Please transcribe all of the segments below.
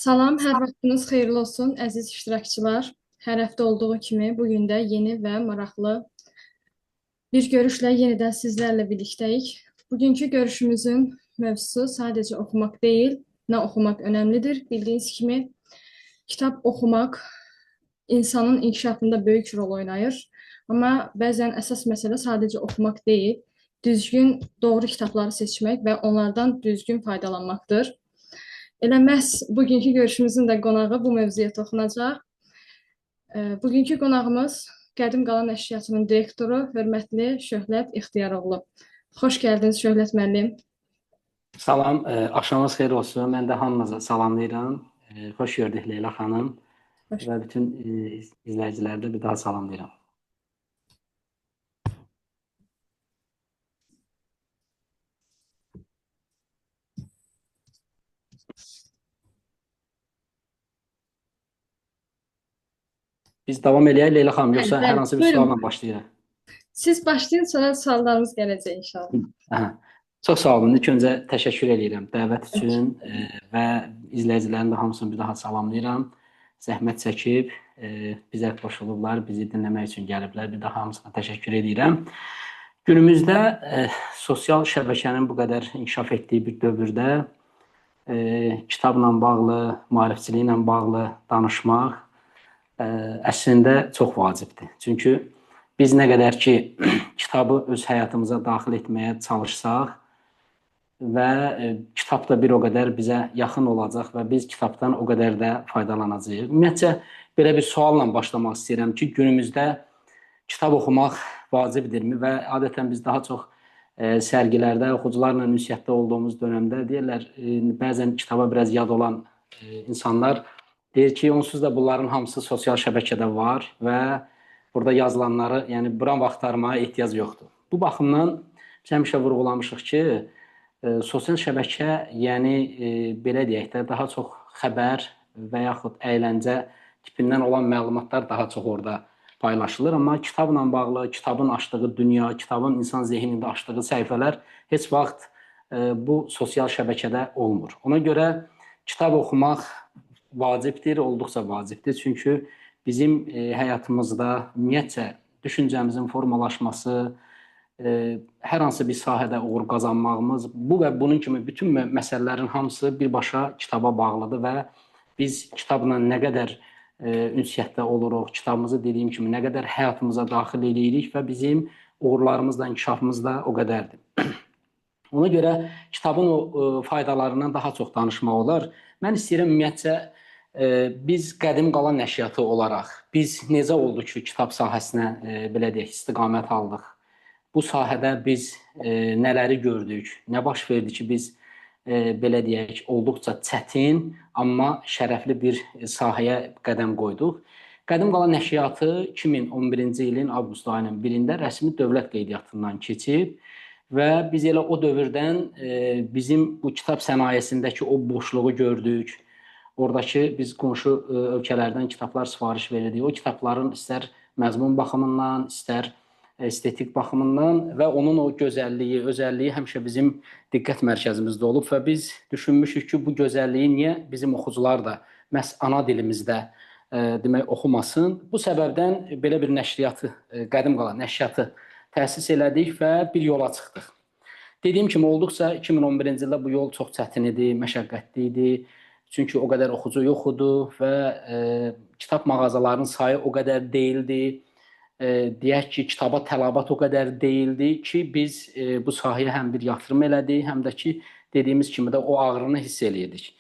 Salam, hər vaxtınız xeyirli olsun, əziz iştirakçılar. Hər həftə olduğu kimi bugün də yeni və maraqlı bir görüşlə yenidən sizlərlə birliktəyik. Bugünkü görüşümüzün mövzusu sadəcə oxumaq deyil, nə oxumaq önəmlidir. Bildiyiniz kimi kitab oxumaq insanın inkişafında böyük rol oynayır. Amma bəzən əsas məsələ sadəcə oxumaq deyil, düzgün, doğru kitabları seçmək və onlardan düzgün faydalanmaqdır. Elə məhz bugünkü görüşümüzün də qonağı bu mövzuya toxunacaq. Bugünkü qonağımız Qədim Qala Nəşriyyatının direktoru, hörmətli Şöhrət İxtiyaroğlu. Xoş gəldiniz Şöhrət müəllim. Salam, axşamınız xeyir olsun. Mən də hamınızı salamlayıram. Xoş gördük Leyla xanım və bütün izləyiciləri də bir daha salamlayıram. Biz davam eləyək Leyla xanım, yoxsa hər hansı bir sualla başlayırıq? Siz başlayın, sonra suallarımız gələcək inşallah. Çox sağ olun. İlk öncə təşəkkür edirəm dəvət üçün və izləyicilərin də hamısını bir daha salamlayıram. Zəhmət çəkib bizə qoşulublar, bizi dinləmək üçün gəliblər. Bir daha hamısına təşəkkür edirəm. Günümüzdə sosial şəbəkənin bu qədər inkişaf etdiyi bir dövrdə kitabla bağlı, maarifçiliklə bağlı danışmaq əslində çox vacibdir. Çünki biz nə qədər ki kitabı öz həyatımıza daxil etməyə çalışsaq və kitab da bir o qədər bizə yaxın olacaq və biz kitabdan o qədər də faydalanacağıq. Ümumiyyətcə, belə bir sualla başlamaq istəyirəm ki, günümüzdə kitab oxumaq vacibdirmi və adətən biz daha çox sərgilərdə, oxucularla ünsiyyətdə olduğumuz dönəmdə deyirlər, bəzən kitaba biraz yad olan insanlar deyir ki, onsuz da bunların hamısı sosial şəbəkədə var və burada yazılanları, yəni bura axtarmaya ehtiyac yoxdur. Bu baxımdan biz həmişə vurğulamışıq ki, sosial şəbəkə, yəni belə deyək də, daha çox xəbər və yaxud əyləncə tipindən olan məlumatlar daha çox orada paylaşılır. Amma kitabla bağlı, kitabın açdığı dünya, kitabın insan zehnində açdığı səhifələr heç vaxt bu sosial şəbəkədə olmur. Ona görə kitab oxumaq vacibdir, olduqca vacibdir. Çünki bizim həyatımızda ümumiyyətcə düşüncəmizin formalaşması, hər hansı bir sahədə uğur qazanmağımız, bu və bunun kimi bütün məsələlərin hamısı birbaşa kitaba bağlıdır və biz kitabla nə qədər ünsiyyətdə oluruq, kitabımızı dediyim kimi nə qədər həyatımıza daxil edirik və bizim uğurlarımız da, inkişafımız da o qədərdir. Ona görə kitabın o faydalarından daha çox danışmaq olar. Mən istəyirəm ümumiyyətcə biz Qədim Qala Nəşriyyatı olaraq biz necə oldu ki, kitab sahəsinə belə deyək, istiqamət aldıq. Bu sahədə biz nələri gördük, nə baş verdi ki, biz belə deyək, olduqca çətin, amma şərəfli bir sahəyə qədəm qoyduq. Qədim Qala Nəşriyyatı 2011-ci ilin avqust ayının 1-də rəsmi dövlət qeydiyyatından keçib və biz elə o dövrdən bizim bu kitab sənayesindəki o boşluğu gördük. Oradakı biz qonşu ölkələrdən kitablar sifariş verirdik. O kitabların istər məzmun baxımından, istər estetik baxımından və onun o gözəlliyi, özəlliyi həmişə bizim diqqət mərkəzimizdə olub və biz düşünmüşük ki, bu gözəlliyi niyə bizim oxucular da məhz ana dilimizdə demək oxumasın. Bu səbəbdən belə bir nəşriyyatı, Qədim Qala Nəşriyyatı təsis elədik və bir yola çıxdıq. Dediyim kimi, olduqca 2011-ci ildə bu yol çox çətin idi, məşəqqətli idi. Çünki o qədər oxucu yox idi və kitab mağazalarının sayı o qədər deyildi. Deyək ki, kitaba tələbat o qədər deyildi ki, biz bu sahəyə həm bir yatırım elədik, həm də ki, dediyimiz kimi də o ağrını hiss eləyirdik.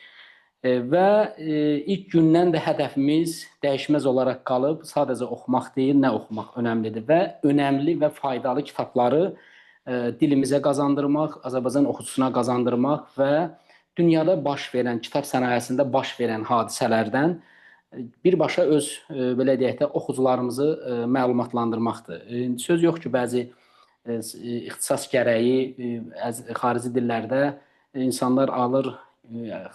Və ilk gündən də hədəfimiz dəyişməz olaraq qalıb, sadəcə oxumaq deyil, nə oxumaq önəmlidir və önəmli və faydalı kitabları dilimizə qazandırmaq, Azərbaycan oxucusuna qazandırmaq və dünyada baş verən, kitab sənayesində baş verən hadisələrdən birbaşa öz, belə deyək də, oxucularımızı məlumatlandırmaqdır. Söz yox ki, bəzi ixtisas gərəyi xarici dillərdə insanlar alır,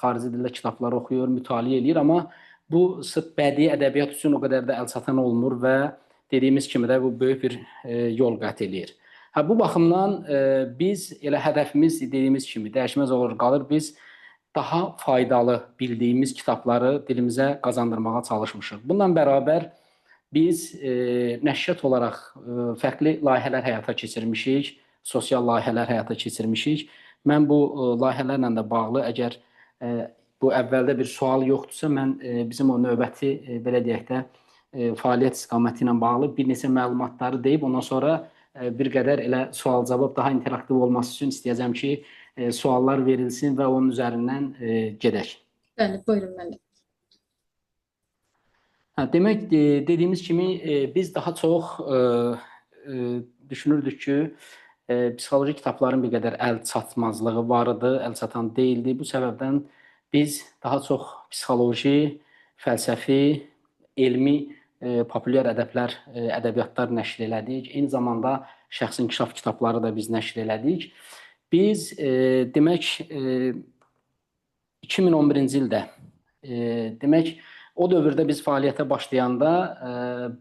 xarici dildə kitablar oxuyur, mütaliə edir, amma bu sırf bədii ədəbiyyat üçün o qədər də əlçatan olmur və dediyimiz kimi də bu böyük bir yol qət edir. Bu baxımdan biz elə hədəfimiz dediyimiz kimi dəyişməz olur qalır. Biz daha faydalı bildiyimiz kitabları dilimizə qazandırmağa çalışmışıq. Bununla bərabər biz nəşriyyat olaraq fərqli layihələr həyata keçirmişik, sosial layihələr həyata keçirmişik. Mən bu layihələrlə də bağlı, əgər bu əvvəldə bir sual yoxdursa, mən bizim o növbəti, belə deyək də, fəaliyyət istiqaməti ilə bağlı bir neçə məlumatları deyib, ondan sonra bir qədər elə sual-cavab daha interaktiv olması üçün istəyəcəm ki, suallar verilsin və onun üzərindən gedək. Bəli, buyurun müəllim. Demək, dediyimiz kimi biz daha çox düşünürdük ki, psixoloji kitabların bir qədər əl çatmazlığı var idi, əl çatan deyildi. Bu səbəbdən biz daha çox psixoloji, fəlsəfi, elmi, populyar ədəbiyyatlar nəşr elədik. Eyni zamanda şəxsi inkişaf kitabları da biz nəşr elədik. Biz demək 2011-ci ildə demək o dövrdə biz fəaliyyətə başlayanda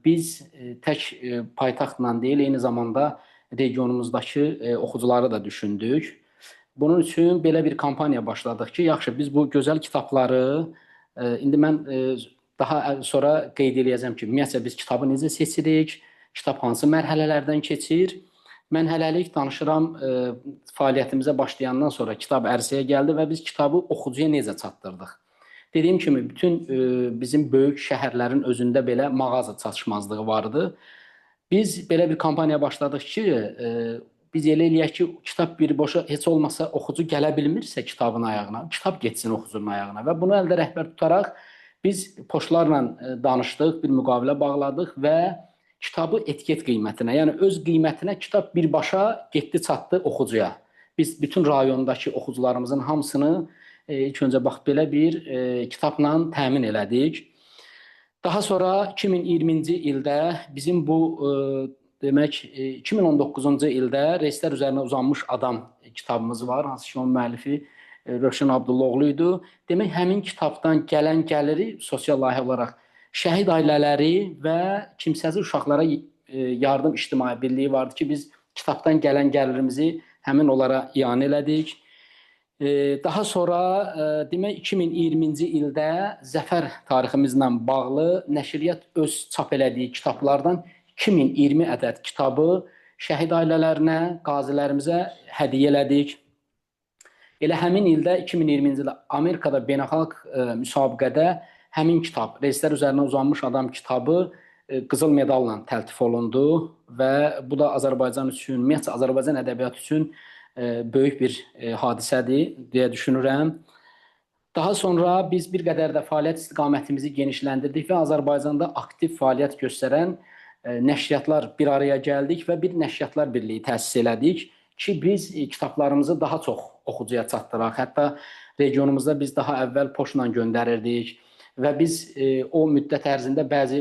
biz tək paytaxtla deyil, eyni zamanda regionumuzdakı oxucuları da düşündük. Bunun üçün belə bir kampaniya başladıq ki, yaxşı biz bu gözəl kitabları indi mən daha sonra qeyd edəcəm ki, ümumiyyətlə biz kitabı necə seçirik, kitab hansı mərhələlərdən keçir. Mən hələlik danışıram fəaliyyətimizə başlayandan sonra kitab ərsəyə gəldi və biz kitabı oxucuya necə çatdırdıq. Dediyim kimi, bütün bizim böyük şəhərlərin özündə belə mağaza çatışmazlığı vardı. Biz belə bir kampaniya başladıq ki, biz elə eləyək ki, kitab birboşa heç olmasa oxucu gələ bilmirsə kitabın ayağına, kitab getsin oxucunun ayağına və bunu əldə rəhbər tutaraq biz poçtlarla danışdıq, bir müqavilə bağladıq və kitabı etiket qiymətinə, yəni öz qiymətinə kitab birbaşa getdi, çatdı oxucuya. Biz bütün rayondakı oxucularımızın hamısını ilk öncə bax belə bir kitabla təmin elədik. Daha sonra 2020-ci ildə bizim bu demək 2019-cu ildə Reyslər üzərinə uzanmış adam kitabımız var, hansı ki onun müəllifi Rövşən Abdullaoğlu idi. Demək həmin kitabdan gələn gəliri sosial layihə olaraq şəhid ailələri və kimsəsiz uşaqlara yardım ictimai birliyi vardı ki, biz kitabdan gələn gəlirimizi həmin onlara ianə elədik. Daha sonra demək 2020-ci ildə zəfər tariximizlə bağlı nəşriyyat öz çap elədiyi kitablardan 2020 ədəd kitabı şəhid ailələrinə, qazilərimizə hədiyyə elədik. Elə həmin ildə 2020-ci ildə Amerikada beynəlxalq müsabiqədə həmin kitab, Reyslər üzərinə uzanmış adam kitabı qızıl medalla təltif olundu və bu da Azərbaycan üçün, ümumiyyətlə Azərbaycan ədəbiyyatı üçün böyük bir hadisədir deyə düşünürəm. Daha sonra biz bir qədər də fəaliyyət istiqamətimizi genişləndirdik və Azərbaycanda aktiv fəaliyyət göstərən nəşriyyatlar bir araya gəldik və bir nəşriyyatlar birliyi təsis elədik ki, biz kitablarımızı daha çox oxucuya çatdıraq. Hətta regionumuzda biz daha əvvəl poçtla göndərirdik və biz o müddət ərzində bəzi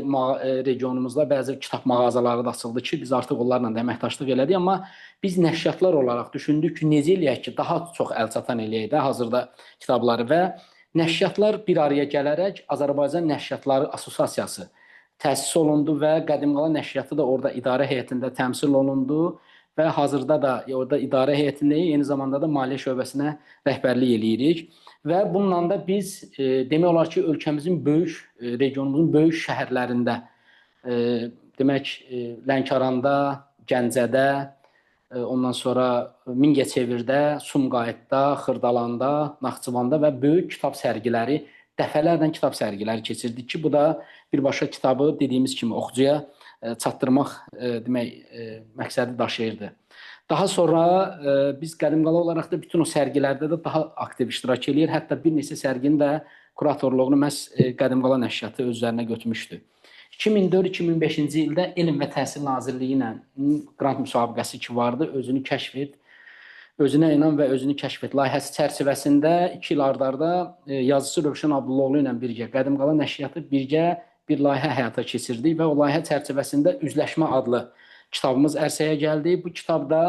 regionumuzda bəzi kitab mağazaları da açıldı ki, biz artıq onlarla da əməkdaşlıq elədik, amma biz nəşriyyatlar olaraq düşündük ki, necə eləyək ki, daha çox əlçatan eləyək də hazırda kitabları və nəşriyyatlar bir araya gələrək Azərbaycan Nəşriyyatları Assosiasiyası təsis olundu və Qədimqala Nəşriyyatı da orada idarə heyətində təmsil olundu və hazırda da orada idarə heyətindəyik, eyni zamanda da maliyyə şöbəsinə rəhbərlik eləyirik. Və bununla da biz demək olar ki, ölkəmizin böyük, regionumuzun böyük şəhərlərində, demək Lənkəranda, Gəncədə, ondan sonra Mingəçevirdə, Sumqayıtda, Xırdalanda, Naxçıvanda və böyük kitab sərgiləri, dəfələrlə kitab sərgiləri keçirdik ki, bu da birbaşa kitabı dediyimiz kimi oxucuya çatdırmaq demək məqsədi daşıyırdı. Daha sonra biz Qədimqala olaraq da bütün o sərgilərdə də daha aktiv iştirak eləyir. Hətta bir neçə sərginin də kuratorluğunu məhz Qədimqala Nəşriyyatı öz üzərinə götürmüşdü. 2004-2005-ci ildə Elm və Təhsil Nazirliyi ilə qrant müsabiqəsi ki vardı, özünü kəşf et, özünə inan və özünü kəşf et layihəsi çərçivəsində 2 il ardarda yazıcısı Rövşən Abdullaoğlu ilə birgə Qədimqala Nəşriyyatı birgə bir layihə həyata keçirdik və o layihə çərçivəsində Üzləşmə adlı kitabımız ərsəyə gəldi. Bu kitabda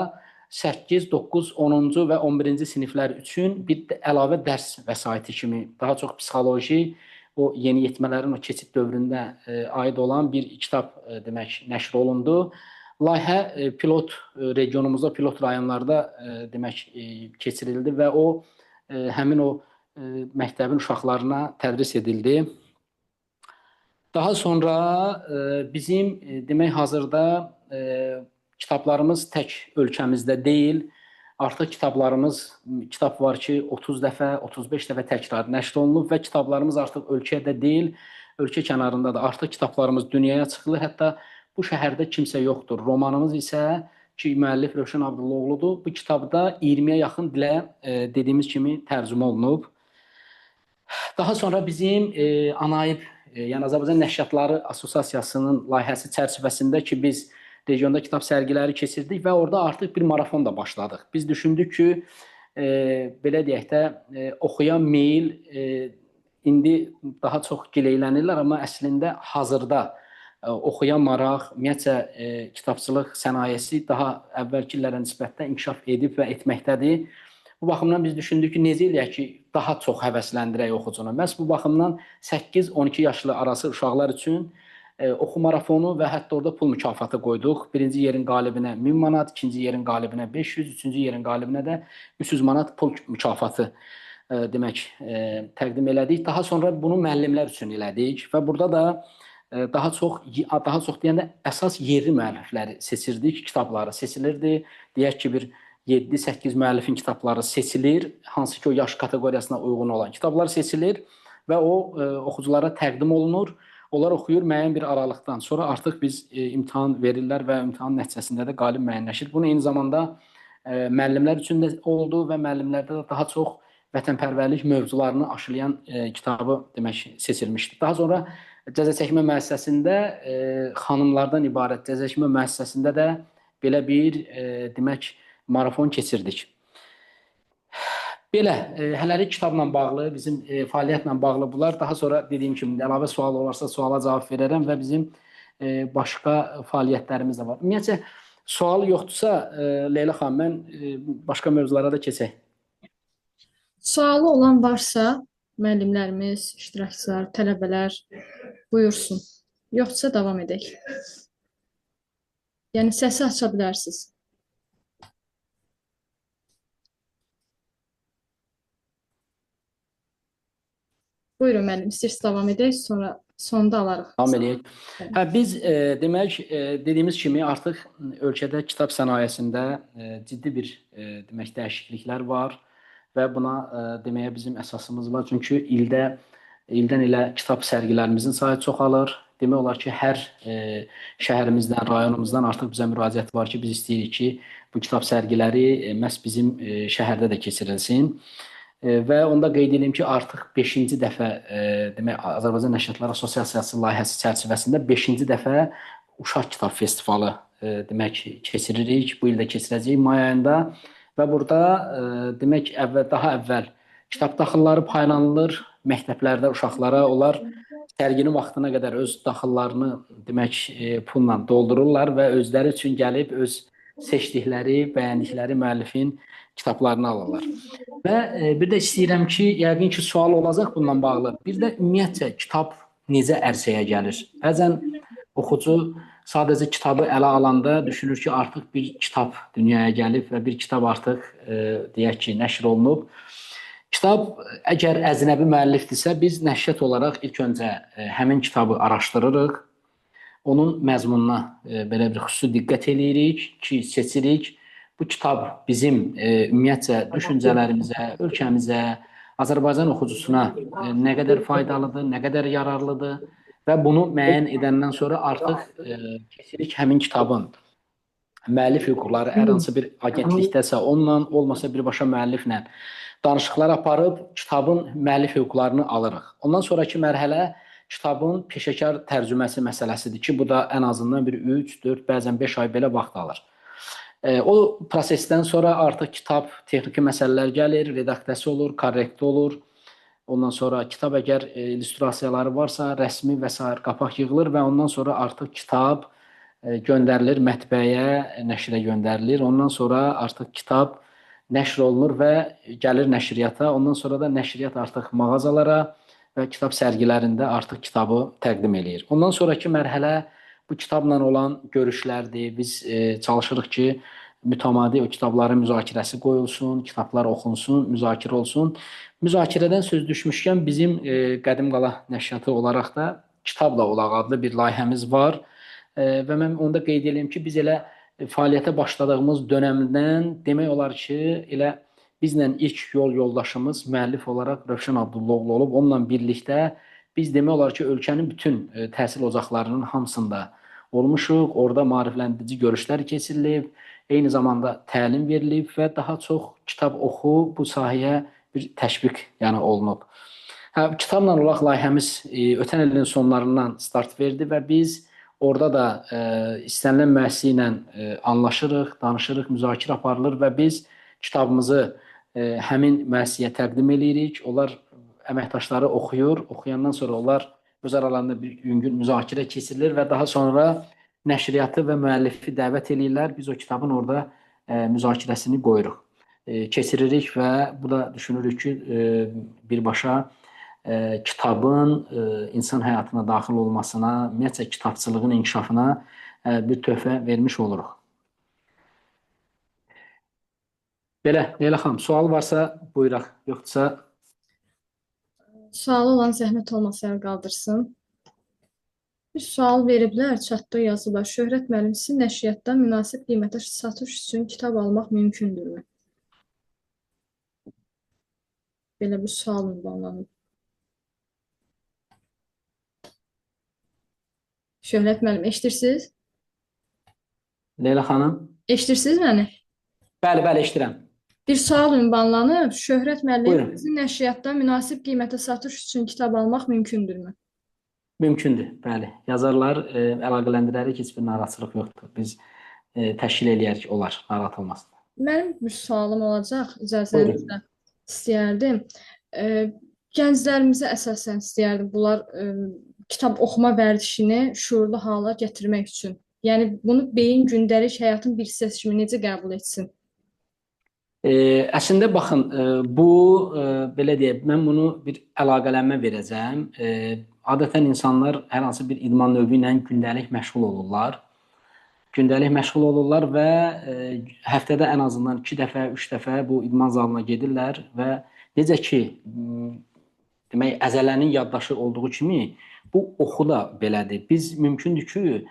8, 9, 10-cu və 11-ci siniflər üçün bir əlavə dərs vəsaiti kimi daha çox psixoloji, o yeniyetmələrin o keçid dövründə aid olan bir kitab demək nəşr olundu. Layihə pilot regionumuzda, pilot rayonlarda demək keçirildi və o həmin o məktəbin uşaqlarına tədris edildi. Daha sonra bizim demək hazırda kitablarımız tək ölkəmizdə deyil. Artıq kitab var ki, 30 dəfə, 35 dəfə təkrar nəşr olunub və kitablarımız artıq ölkədə deyil, ölkə kənarında da artıq kitablarımız dünyaya çıxılır. Hətta bu şəhərdə kimsə yoxdur. Romanımız isə ki, müəllif Rövşən Abdullaoğludur. Bu kitabda 20-yə yaxın dilə dediyimiz kimi tərcümə olunub. Daha sonra bizim ANAİB, yəni Azərbaycan Nəşriyyatları Assosiasiyasının layihəsi çərçivəsində ki, biz regionda kitab sərgiləri keçirdik və orada artıq bir marafon da başladıq. Biz düşündük ki, belə deyək də, oxuyan meyil indi daha çox gileylənirlər, amma əslində hazırda oxuyan maraq, ümumiyyətcə kitabçılıq sənayesi daha əvvəlki illərə nisbətdə inkişaf edib və etməkdədir. Bu baxımdan biz düşündük ki, necə eləyək ki, daha çox həvəsləndirək oxucunu. Məhz bu baxımdan 8-12 yaşlı arası uşaqlar üçün oxu marafonu və hətta orada pul mükafatı qoyduq. Birinci yerin qalibinə 1000 manat, ikinci yerin qalibinə 500, üçüncü yerin qalibinə də 300 manat pul mükafatı demək təqdim elədik. Daha sonra bunu müəllimlər üçün elədik və burada da daha çox deyəndə əsas yerli müəllifləri seçirdik, kitabları seçilirdi. Deyək ki, bir 7-8 müəllifin kitabları seçilir, hansı ki o yaş kateqoriyasına uyğun olan kitablar seçilir və o oxuculara təqdim olunur. Onlar oxuyur müəyyən bir aralıqdan sonra artıq biz imtahan verirlər və imtahan nəticəsində də qalib müəyyənləşir. Bunu eyni zamanda müəllimlər üçün də oldu və müəllimlərdə də daha çox vətənpərvərlik mövzularını aşılayan kitabı demək seçilmişdi. Daha sonra cəza çəkmə müəssisəsində xanımlardan ibarət cəza çəkmə müəssisəsində də belə bir demək marafon keçirdik. Belə, hələlik kitabla bağlı, bizim fəaliyyətlə bağlı bunlar. Daha sonra dediyim kimi, əlavə sual olarsa suala cavab verərəm və bizim başqa fəaliyyətlərimiz də var. Ümumiyyətcə, sualı yoxdursa, Leyla xanım, mən başqa mövzulara da keçək. Sualı olan varsa, müəllimlərimiz, iştirakçılar, tələbələr buyursun. Yoxsa davam edək. Yəni, səsi aça bilərsiniz. Buyurun müəllim, istəyirsiniz davam edək, sonra sonda alarıq. Davam edək. Biz demək, dediyimiz kimi artıq ölkədə kitab sənayesində ciddi bir demək dəyişikliklər var və buna deməyə bizim əsasımız var. Çünki ildən ilə kitab sərgilərimizin sayı çoxalır. Demək olar ki, hər şəhərimizdən, rayonumuzdan artıq bizə müraciət var ki, biz istəyirik ki, bu kitab sərgiləri məhz bizim şəhərdə də keçirilsin. Və onda qeyd edeyim ki, artıq 5-ci dəfə demək Azərbaycan Nəşriyyatları Assosiasiyası layihəsi çərçivəsində 5-ci dəfə Uşaq Kitab Festivalı demək keçiririk. Bu il də keçirəcəyik may ayında və burada demək daha əvvəl kitab daxılları paylanılır məktəblərdə uşaqlara. Onlar sərginin vaxtına qədər öz daxıllarını demək pulla doldururlar və özləri üçün gəlib öz seçdikləri, bəyəndikləri müəllifin kitablarını alırlar. Və bir də istəyirəm ki, yəqin ki, sual olacaq bununla bağlı. Bir də ümumiyyətcə kitab necə ərsəyə gəlir? Bəzən oxucu sadəcə kitabı ələ alanda düşünür ki, artıq bir kitab dünyaya gəlib və bir kitab artıq deyək ki, nəşr olunub. Kitab əgər əcnəbi müəllifdirsə, biz nəşriyyat olaraq ilk öncə həmin kitabı araşdırırıq. Onun məzmununa belə bir xüsusi diqqət eləyirik ki, seçirik. Bu kitab bizim ümumiyyətcə düşüncələrimizə, ölkəmizə, Azərbaycan oxucusuna nə qədər faydalıdır, nə qədər yararlıdır və bunu müəyyən edəndən sonra artıq keçirik həmin kitabın müəllif hüquqları hər hansı bir agentlikdəsə onunla, olmasa birbaşa müəlliflə danışıqlar aparıb kitabın müəllif hüquqlarını alırıq. Ondan sonraki mərhələ kitabın peşəkar tərcüməsi məsələsidir ki, bu da ən azından bir 3, 4, bəzən 5 ay belə vaxt alır. O prosesdən sonra artıq kitab texniki məsələlər gəlir, redaktiyası olur, korrekti olur. Ondan sonra kitab əgər illüstrasiyaları varsa, rəsmi və s. qapaq yığılır və ondan sonra artıq kitab göndərilir mətbəəyə, nəşrə göndərilir. Ondan sonra artıq kitab nəşr olunur və gəlir nəşriyyata. Ondan sonra da nəşriyyat artıq mağazalara və kitab sərgilərində artıq kitabı təqdim eləyir. Ondan sonraki mərhələ bu kitabla olan görüşlərdir. Biz çalışırıq ki, mütəmadi o kitabların müzakirəsi qoyulsun, kitablar oxunsun, müzakirə olsun. Müzakirədən söz düşmüşkən bizim Qədim Qala Nəşriyyatı olaraq da Kitabla Olaq adlı bir layihəmiz var. Və mən onda qeyd edeyim ki, biz elə fəaliyyətə başladığımız dönəmdən demək olar ki, elə bizlə ilk yol yoldaşımız müəllif olaraq Rövşən Abdullaoğlu olub. Onunla birlikdə biz demək olar ki, ölkənin bütün təhsil ocaqlarının hamısında olmuşuq. Orada maarifləndirici görüşlər keçirilib, eyni zamanda təlim verilib və daha çox kitab oxu bu sahəyə bir təşviq olunub. Kitabla Olaq layihəmiz ötən ilin sonlarından start verdi və biz orada da istənilən müəssisə ilə anlaşırıq, danışırıq, müzakirə aparılır və biz kitabımızı həmin müəssisəyə təqdim edirik. Onlar əməkdaşları oxuyur, oxuyandan sonra onlar öz aralarında bir yüngül müzakirə keçirilir və daha sonra nəşriyyatı və müəllifi dəvət edirlər. Biz o kitabın orada müzakirəsini qoyuruq, keçiririk və bu da düşünürük ki, birbaşa kitabın insan həyatına daxil olmasına, ümumiyyətlə kitabçılığın inkişafına bir töhfə vermiş oluruq. Belə, Leyla xanım, sual varsa buyuraq, yoxdursa... Sualı olan zəhmət olmasa əl qaldırsın. Bir sual veriblər, çatda yazılar. Şöhrət müəllim, sizin nəşriyyatdan münasib qiymətə satış üçün kitab almaq mümkündürmü? Belə bir sual ünvanlanıb. Şöhrət müəllim, eşidirsiniz? Leyla xanım? Eşidirsiniz məni? Bəli, eşidirəm. Bir sual ünvanlanıb. Şöhrət müəllim, Buyurun. sizin nəşriyyatdan münasib qiymətə satış üçün kitab almaq mümkündürmü? Mümkündür, bəli. Yazarlar əlaqələndirərik, heç bir narahatçılıq yoxdur. Biz təşkil eləyərik, olar, narahat olmasın. Mənim bir sualım olacaq, icazənizlə istəyərdim. Gənclərimizə əsasən istəyərdim bunlar kitab oxuma vərdişini şuurlu hala gətirmək üçün. Yəni bunu beyin gündəlik həyatın bir hissəsi kimi necə qəbul etsin? Əslində baxın, bu belə deyək, mən bunu bir əlaqələnmə verəcəm. Adətən insanlar hər hansı bir idman növü ilə gündəlik məşğul olurlar. Gündəlik məşğul olurlar və həftədə ən azından 2 dəfə, 3 dəfə bu idman zalına gedirlər və necə ki, demək, əzələnin yaddaşı olduğu kimi bu oxu da belədir. Biz mümkündür ki,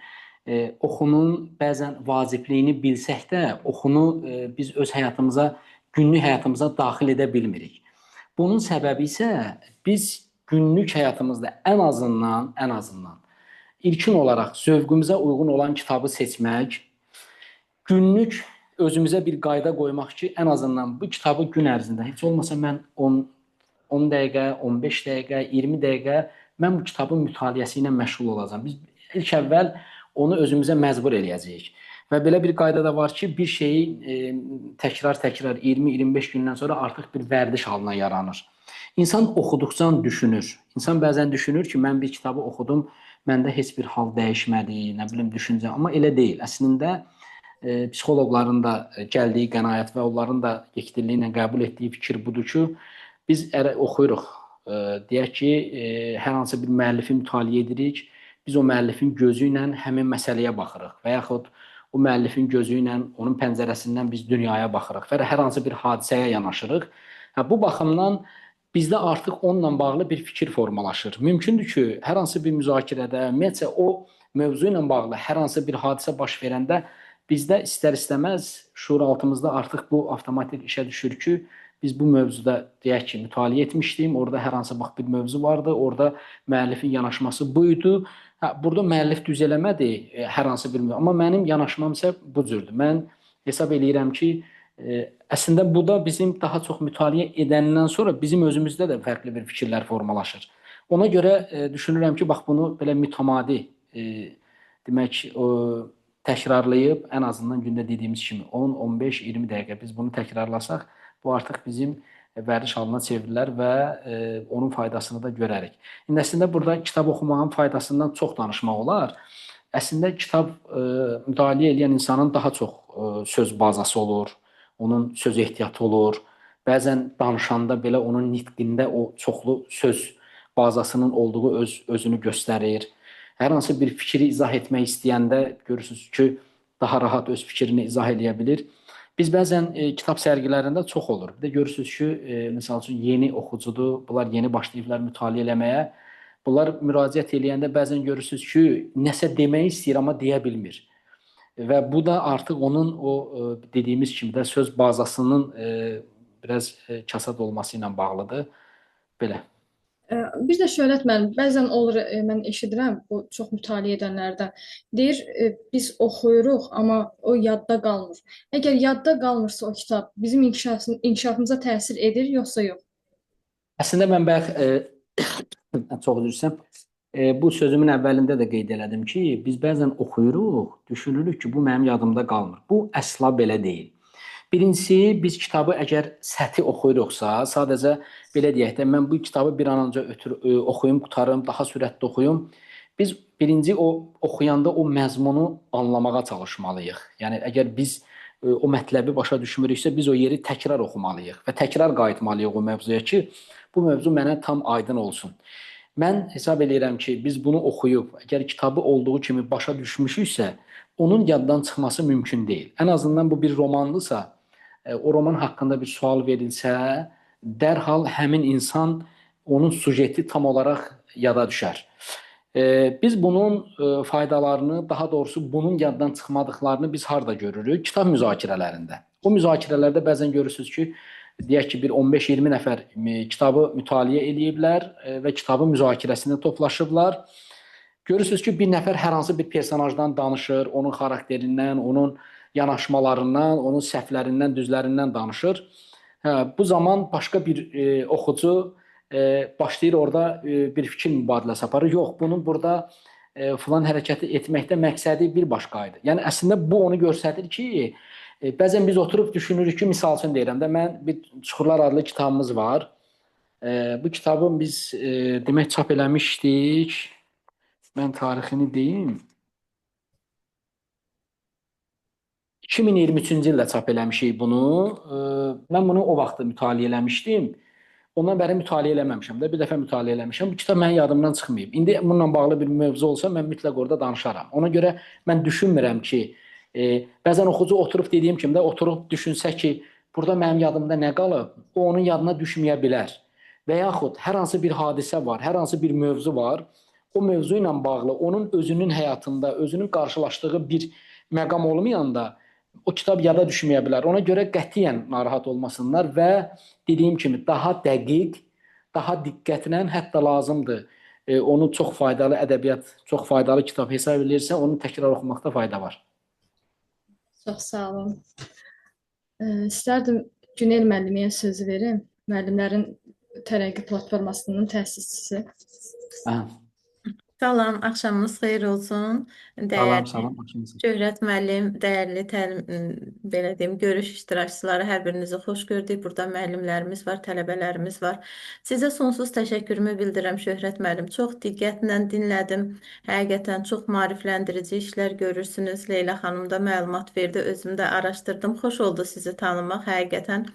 oxunun bəzən vacibliyini bilsək də, oxunu biz öz həyatımıza, günlük həyatımıza daxil edə bilmirik. Bunun səbəbi isə biz günlük həyatımızda ən azından ilkin olaraq zövqümüzə uyğun olan kitabı seçmək, günlük özümüzə bir qayda qoymaq ki, ən azından bu kitabı gün ərzində, heç olmasa mən 10 dəqiqə, 15 dəqiqə, 20 dəqiqə mən bu kitabın mütaliəsi ilə məşğul olacağam. Biz ilk əvvəl onu özümüzə məcbur eləyəcəyik. Və belə bir qayda da var ki, bir şeyi təkrar 20-25 gündən sonra artıq bir vərdiş halına yaranır. İnsan oxuduqca düşünür. İnsan bəzən düşünür ki, mən bir kitabı oxudum, məndə heç bir hal dəyişmədi, nə bilim düşüncə. Amma elə deyil. Əslində psixoloqların da gəldiyi qənaət və onların da yekdilliyi ilə qəbul etdiyi fikir budur ki, biz oxuyuruq. Deyək ki, hər hansı bir müəllifi mütaliə edirik. Biz o müəllifin gözü ilə həmin məsələyə baxırıq və yaxud o müəllifin gözü ilə, onun pəncərəsindən biz dünyaya baxırıq və hər hansı bir hadisəyə yanaşırıq. Bu baxımdan bizdə artıq onunla bağlı bir fikir formalaşır. Mümkündür ki, hər hansı bir müzakirədə, ümumiyyətcə o mövzu ilə bağlı hər hansı bir hadisə baş verəndə bizdə istər-istəməz şuur altımızda artıq bu avtomatik işə düşür ki, biz bu mövzuda deyək ki, mütaliə etmişdim, orada hər hansı bir mövzu vardı, orada müəllifin yanaşması buydu. Burada müəllif düz eləmədi hər hansı bir mövzu, amma mənim yanaşmam isə bu cürdür. Mən hesab eləyirəm ki, əslində bu da bizim daha çox mütaliə edəndən sonra bizim özümüzdə də fərqli bir fikirlər formalaşır. Ona görə düşünürəm ki, bax bunu belə mütəmadi demək təkrarlayıb ən azından gündə dediyimiz kimi 10, 15, 20 dəqiqə biz bunu təkrarlasaq, bu artıq bizim vərdiş halına çevrilər və onun faydasını da görərik. İndi əslində burada kitab oxumağın faydasından çox danışmaq olar. Əslində kitab mütaliə edən insanın daha çox söz bazası olur, onun söz ehtiyatı olur. Bəzən danışanda belə onun nitqində o çoxlu söz bazasının olduğu özünü göstərir. Hər hansı bir fikri izah etmək istəyəndə görürsünüz ki, daha rahat öz fikrini izah edə bilir. Biz bəzən kitab sərgilərində çox olur. Bir də görürsüz ki, məsəl üçün yeni oxucudur, bunlar yeni başlayıblar mütaliə eləməyə. Bunlar müraciət eləyəndə bəzən görürsüz ki, nəsə demək istəyir, amma deyə bilmir. Və bu da artıq onun o dediyimiz kimi də söz bazasının biraz kasad olması ilə bağlıdır. Belə. Bir də Şöhrət müəllim, bəzən olur, mən eşidirəm bu çox mütaliə edənlərdən. Deyir, biz oxuyuruq, amma o yadda qalmır. Əgər yadda qalmırsa o kitab bizim inkişafımıza təsir edir, yoxsa yox? Əslində mən bayaq çox üzr istəyirəm. Bu sözümün əvvəlində də qeyd elədim ki, biz bəzən oxuyuruq, düşünürük ki, bu mənim yadımda qalmır. Bu əsla belə deyil. Birincisi, biz kitabı əgər səthi oxuyuruqsa, sadəcə belə deyək də, mən bu kitabı bir an önce oxuyum, qutarım, daha sürətli oxuyum. Biz birinci o oxuyanda o məzmunu anlamağa çalışmalıyıq. Yəni əgər biz o mətləbi başa düşmürüksə, biz o yeri təkrar oxumalıyıq və təkrar qayıtmalıyıq o mövzuya ki, bu mövzu mənə tam aydın olsun. Mən hesab edirəm ki, biz bunu oxuyub, əgər kitabı olduğu kimi başa düşmüşüksə, onun yaddan çıxması mümkün deyil. Ən azından bu bir romanlısa, o roman haqqında bir sual verilsə, dərhal həmin insan onun sujeti tam olaraq yada düşər. Biz bunun faydalarını, daha doğrusu bunun yaddan çıxmadıqlarını biz harda görürük? Kitab müzakirələrində. O müzakirələrdə bəzən görürsünüz ki, deyək ki, bir 15-20 nəfər kitabı mütaliə ediblər və kitabın müzakirəsində toplaşıblar. Görürsünüz ki, bir nəfər hər hansı bir personajdan danışır, onun xarakterindən, onun yanaşmalarından, onun səhvlərindən, düzlərindən danışır. Bu zaman başqa bir oxucu başlayır orada bir fikir mübadiləsi aparır. Yox, bunun burada filan hərəkəti etməkdə məqsədi bir başqa idi. Yəni əslində bu onu göstərir ki, bəzən biz oturub düşünürük ki, misal üçün deyirəm də, mən bir Çuxurlar adlı kitabımız var. Bu kitabı biz demək çap eləmişdik. Mən tarixini deyim. 2023-cü ildə çap eləmişik bunu. Mən bunu o vaxt mütaliə eləmişdim. Ondan bəri mütaliə eləməmişəm də, bir dəfə mütaliə eləmişəm. Bu kitab mənim yadımdan çıxmayıb. İndi bununla bağlı bir mövzu olsa mən mütləq orada danışaram. Ona görə mən düşünmürəm ki, bəzən oxucu oturub dediyim kimi də oturub düşünsə ki, burada mənim yadımda nə qalıb, o onun yadına düşməyə bilər. Və yaxud hər hansı bir hadisə var, hər hansı bir mövzu var, o mövzu ilə bağlı onun özünün həyatında, özünün qarşılaşdığı bir məqam olmayanda o kitab yada düşməyə bilər. Ona görə qətiyyən narahat olmasınlar və dediyim kimi daha dəqiq, daha diqqətlə, hətta lazımdır. Onu çox faydalı ədəbiyyat, çox faydalı kitab hesab edirsə, onu təkrar oxumaqda fayda var. Çox sağ olun. İstərdim Günel müəlliməyə sözü verim. Müəllimlərin Tərəqqi platformasının təsisçisi. Salam, axşamınız xeyir olsun. Salam, Dəyərli salam. Şöhrət müəllim, dəyərli belə deyim, görüş iştirakçıları, hər birinizi xoş gördük. Burada müəllimlərimiz var, tələbələrimiz var. Sizə sonsuz təşəkkürümü bildirirəm Şöhrət müəllim. Çox diqqətlə dinlədim. Həqiqətən çox maarifləndirici işlər görürsünüz. Leyla xanım da məlumat verdi, özüm də araşdırdım. Xoş oldu sizi tanımaq. Həqiqətən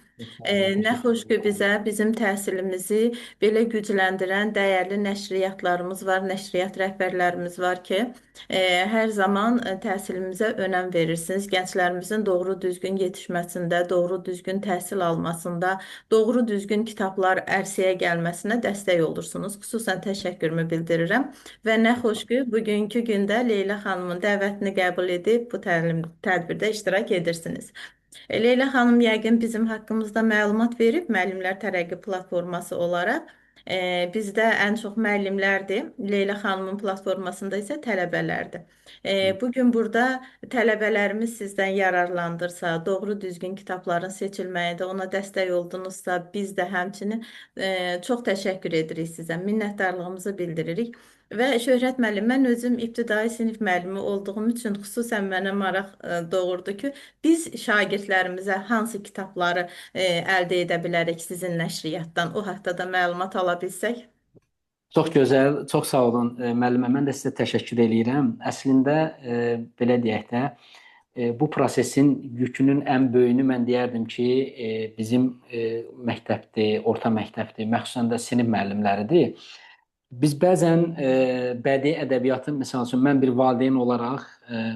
nə xoş ki bizə, bizim təhsilimizi belə gücləndirən dəyərli nəşriyyatlarımız var, nəşriyyat rəhbərlərimiz var ki, hər zaman təhsilimizə önəm verirsiniz. Gənclərimizin doğru düzgün yetişməsində, doğru düzgün təhsil almasında, doğru düzgün kitablar ərsəyə gəlməsinə dəstək olursunuz. Xüsusən təşəkkürümü bildirirəm və nə xoş ki, bugünkü gündə Leyla xanımın dəvətini qəbul edib bu tədbirdə iştirak edirsiniz. Leyla xanım yəqin bizim haqqımızda məlumat verib, Müəllimlər Tərəqqi platforması olaraq. Bizdə ən çox müəllimlərdir. Leyla xanımın platformasında isə tələbələrdir. Bugün burada tələbələrimiz sizdən yararlandırsa, doğru düzgün kitabların seçilməyində ona dəstək oldunuzsa, biz də həmçinin çox təşəkkür edirik sizə, minnətdarlığımızı bildiririk. Və Şöhrət müəllim, mən özüm ibtidai sinif müəllimi olduğum üçün xüsusən mənə maraq doğurdu ki, biz şagirdlərimizə hansı kitabları əldə edə bilərik sizin nəşriyyatdan? O haqqda da məlumat ala bilsək. Çox gözəl, çox sağ olun müəllimə. Mən də sizə təşəkkür eləyirəm. Əslində belə deyək də, bu prosesin yükünün ən böyüyünü mən deyərdim ki, bizim məktəbdir, orta məktəbdir, məxsusən də sinif müəllimləridir. Biz bəzən bədii ədəbiyyatın, məsəl üçün mən bir valideyn olaraq,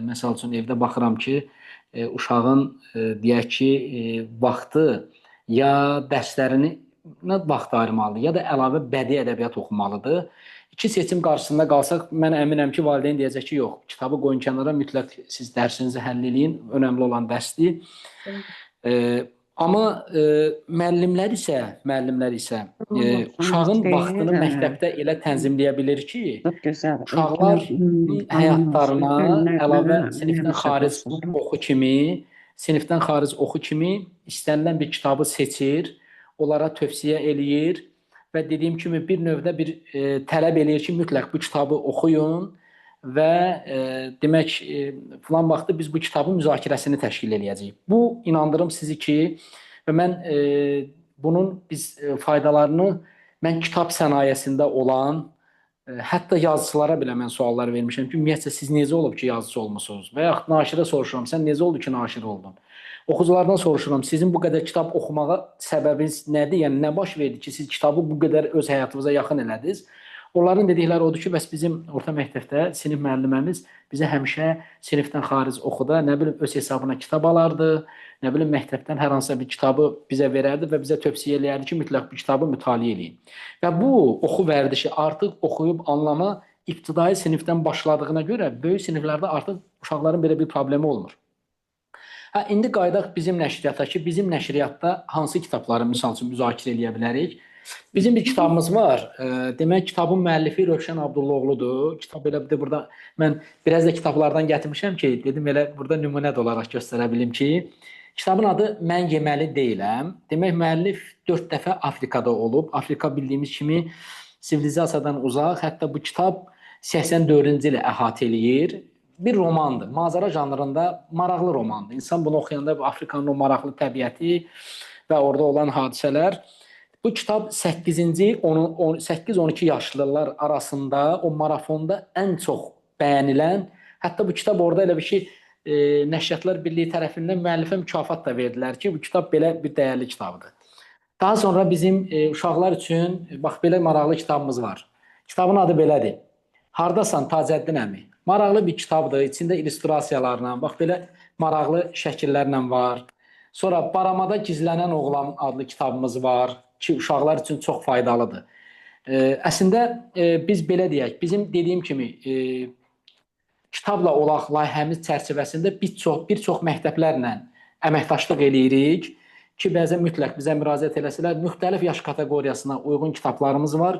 məsəl üçün evdə baxıram ki, uşağın deyək ki, vaxtı ya dərslərini vaxt ayırmalıdır, ya da əlavə bədii ədəbiyyat oxumalıdır. İki seçim qarşısında qalsaq, mən əminəm ki, valideyn deyəcək ki, yox, kitabı qoyun kənara, mütləq siz dərsinizi həll eləyin, önəmli olan dərsdir. Amma müəllimlər isə uşağın vaxtını məktəbdə elə tənzimləyə bilir ki, Çok güzel. uşaqların həyatlarına əlavə sinifdən xaric oxu kimi istənilən bir kitabı seçir, onlara tövsiyə eləyir və dediyim kimi bir növdə bir tələb eləyir ki, mütləq bu kitabı oxuyun və demək filan vaxtda biz bu kitabın müzakirəsini təşkil eləyəcəyik. Bu inandırım sizi ki, və mən bunun faydalarını mən kitab sənayesində olan hətta yazıçılara belə mən suallar vermişəm ki, ümumiyyətlə siz necə olub ki, yazıçı olmusunuz? Və yaxud naşirə soruşuram, sən necə oldu ki, naşir oldun? Oxuculardan soruşuram, sizin bu qədər kitab oxumağa səbəbiniz nədir? Yəni nə baş verdi ki, siz kitabı bu qədər öz həyatınıza yaxın elədiniz? Onların dedikləri odur ki, bəs bizim orta məktəbdə sinif müəlliməmiz bizə həmişə sinifdən xaric oxuda, nə bilim öz hesabına kitab alardı, nə bilim məktəbdən hər hansısa bir kitabı bizə verərdi və bizə tövsiyə eləyərdi ki, mütləq bu kitabı mütaliə eləyin. Və bu oxu vərdişi artıq oxuyub anlama ibtidai sinifdən başladığına görə böyük siniflərdə artıq uşaqların belə bir problemi olmur. İndi qayıdaq bizim nəşriyyata ki, bizim nəşriyyatda hansı kitabları misal üçün müzakirə eləyə bilərik? Bizim bir kitabımız var. Demək, kitabın müəllifi Rövşən Abdullaoğludur. Kitab elə bir burada mən biraz da kitablardan gətirmişəm ki, dedim elə burada nümunə olaraq göstərə bilim ki, kitabın adı Mən yeməli deyiləm. Demək, müəllif 4 dəfə Afrikada olub. Afrika bildiyimiz kimi sivilizasiyadan uzaq. Hətta bu kitab 84-cü ili əhatə eləyir. Bir romandır. Macəra janrında maraqlı romandır. İnsan bunu oxuyanda Afrikanın o maraqlı təbiəti və orada olan hadisələr. Bu kitab 8-12 yaşlılar arasında o marafonda ən çox bəyənilən, hətta bu kitab orada elə bir ki, Nəşriyyatlar Birliyi tərəfindən müəllifə mükafat da verdilər ki, bu kitab belə bir dəyərli kitabdır. Daha sonra bizim uşaqlar üçün bax belə maraqlı kitabımız var. Kitabın adı belədir. Hardasan Tacəddin əmi? Maraqlı bir kitabdır, içində illüstrasiyalarla, bax belə maraqlı şəkillərlə var. Sonra Baramada Gizlənən Oğlan adlı kitabımız var ki, uşaqlar üçün çox faydalıdır. Əslində, biz belə deyək, bizim dediyim kimi kitabla olaq layihəmiz çərçivəsində bir çox məktəblərlə əməkdaşlıq eləyirik ki, bəzən mütləq bizə müraciət eləsələr, müxtəlif yaş kateqoriyasına uyğun kitablarımız var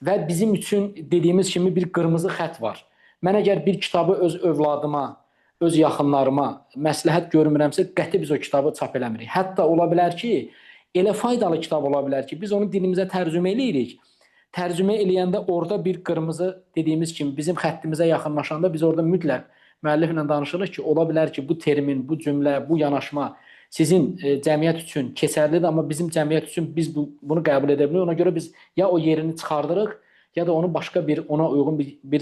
və bizim üçün dediyimiz kimi bir qırmızı xətt var. Mən əgər bir kitabı öz övladıma, öz yaxınlarıma məsləhət görmürəmsə, qəti biz o kitabı çap eləmirik. Hətta ola bilər ki, elə faydalı kitab ola bilər ki, biz onu dilimizə tərcümə eləyirik. Tərcümə eləyəndə orada bir qırmızı dediyimiz kimi bizim xəttimizə yaxınlaşanda biz orada mütləq müəlliflə danışırıq ki, ola bilər ki, bu termin, bu cümlə, bu yanaşma sizin cəmiyyət üçün keçərlidir, amma bizim cəmiyyət üçün biz bunu qəbul edə bilirik. Ona görə biz ya o yerini çıxardırıq, ya da onu başqa bir ona uyğun bir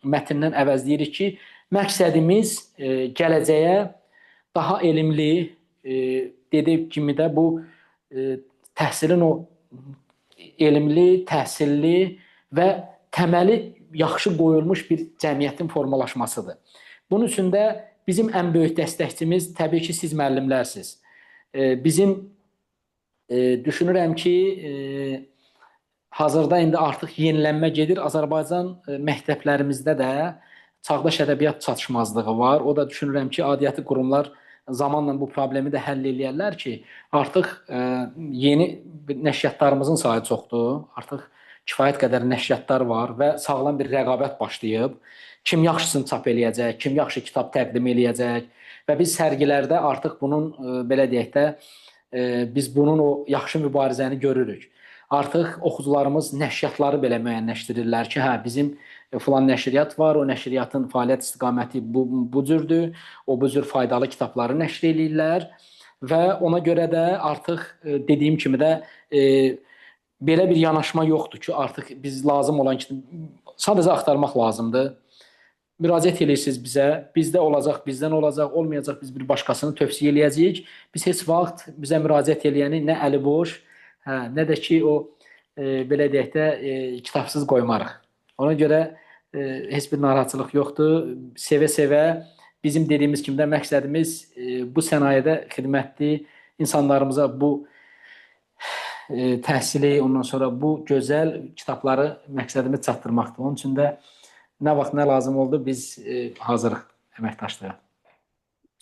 mətndən əvəzləyirik ki, məqsədimiz gələcəyə daha elmli, dediyim kimi də bu təhsilin o elmli, təhsilli və təməli yaxşı qoyulmuş bir cəmiyyətin formalaşmasıdır. Bunun üçün də bizim ən böyük dəstəkçimiz təbii ki, siz müəllimlərsiniz. Bizim düşünürəm ki, hazırda indi artıq yenilənmə gedir. Azərbaycan məktəblərimizdə də çağdaş ədəbiyyat çatışmazlığı var. O da düşünürəm ki, aidiyyatı qurumlar zamanla bu problemi də həll eləyərlər ki, artıq yeni nəşriyyatlarımızın sayı çoxdur. Artıq kifayət qədər nəşriyyatlar var və sağlam bir rəqabət başlayıb. Kim yaxşısını çap eləyəcək, kim yaxşı kitab təqdim eləyəcək və biz sərgilərdə artıq bunun, belə deyək də, biz bunun o yaxşı mübarizəni görürük. Artıq oxucularımız nəşriyyatları belə müəyyənləşdirirlər ki, hə, bizim filan nəşriyyat var, o nəşriyyatın fəaliyyət istiqaməti bu cürdür, o bu cür faydalı kitabları nəşr eləyirlər və ona görə də artıq dediyim kimi də belə bir yanaşma yoxdur ki, artıq biz lazım olan ki, sadəcə axtarmaq lazımdır. Müraciət edirsiniz bizə, bizdə olacaq, bizdən olacaq, olmayacaq, biz bir başqasını tövsiyə eləyəcəyik. Biz heç vaxt bizə müraciət eləyəni nə əli boş, nə də ki, o belə deyək də kitabsız qoymarıq. Ona görə heç bir narahatçılıq yoxdur. Sevə-sevə bizim dediyimiz kimi də məqsədimiz bu sənayedə xidmətli insanlarımıza bu təhsili, ondan sonra bu gözəl kitabları məqsədimiz çatdırmaqdır. Onun üçün də nə vaxt nə lazım oldu biz hazırıq əməkdaşlığa.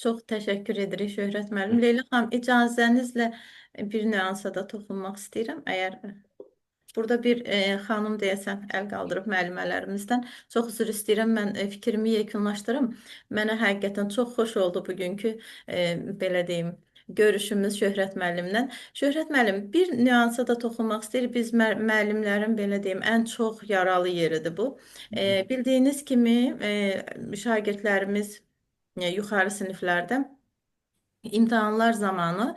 Çox təşəkkür edirik Şöhrət müəllim. Leyla xanım, icazənizlə bir nüansa da toxunmaq istəyirəm. Əgər burada bir xanım deyəsən əl qaldırıb müəllimələrimizdən. Çox üzr istəyirəm, mən fikrimi yekunlaşdırım. Mənə həqiqətən çox xoş oldu bugünkü belə deyim görüşümüz Şöhrət müəllimlə. Şöhrət müəllim, bir nüansa da toxunmaq istəyir. Biz müəllimlərin belə deyim ən çox yaralı yeridir bu. Bildiyiniz kimi şagirdlərimiz yuxarı siniflərdə imtahanlar zamanı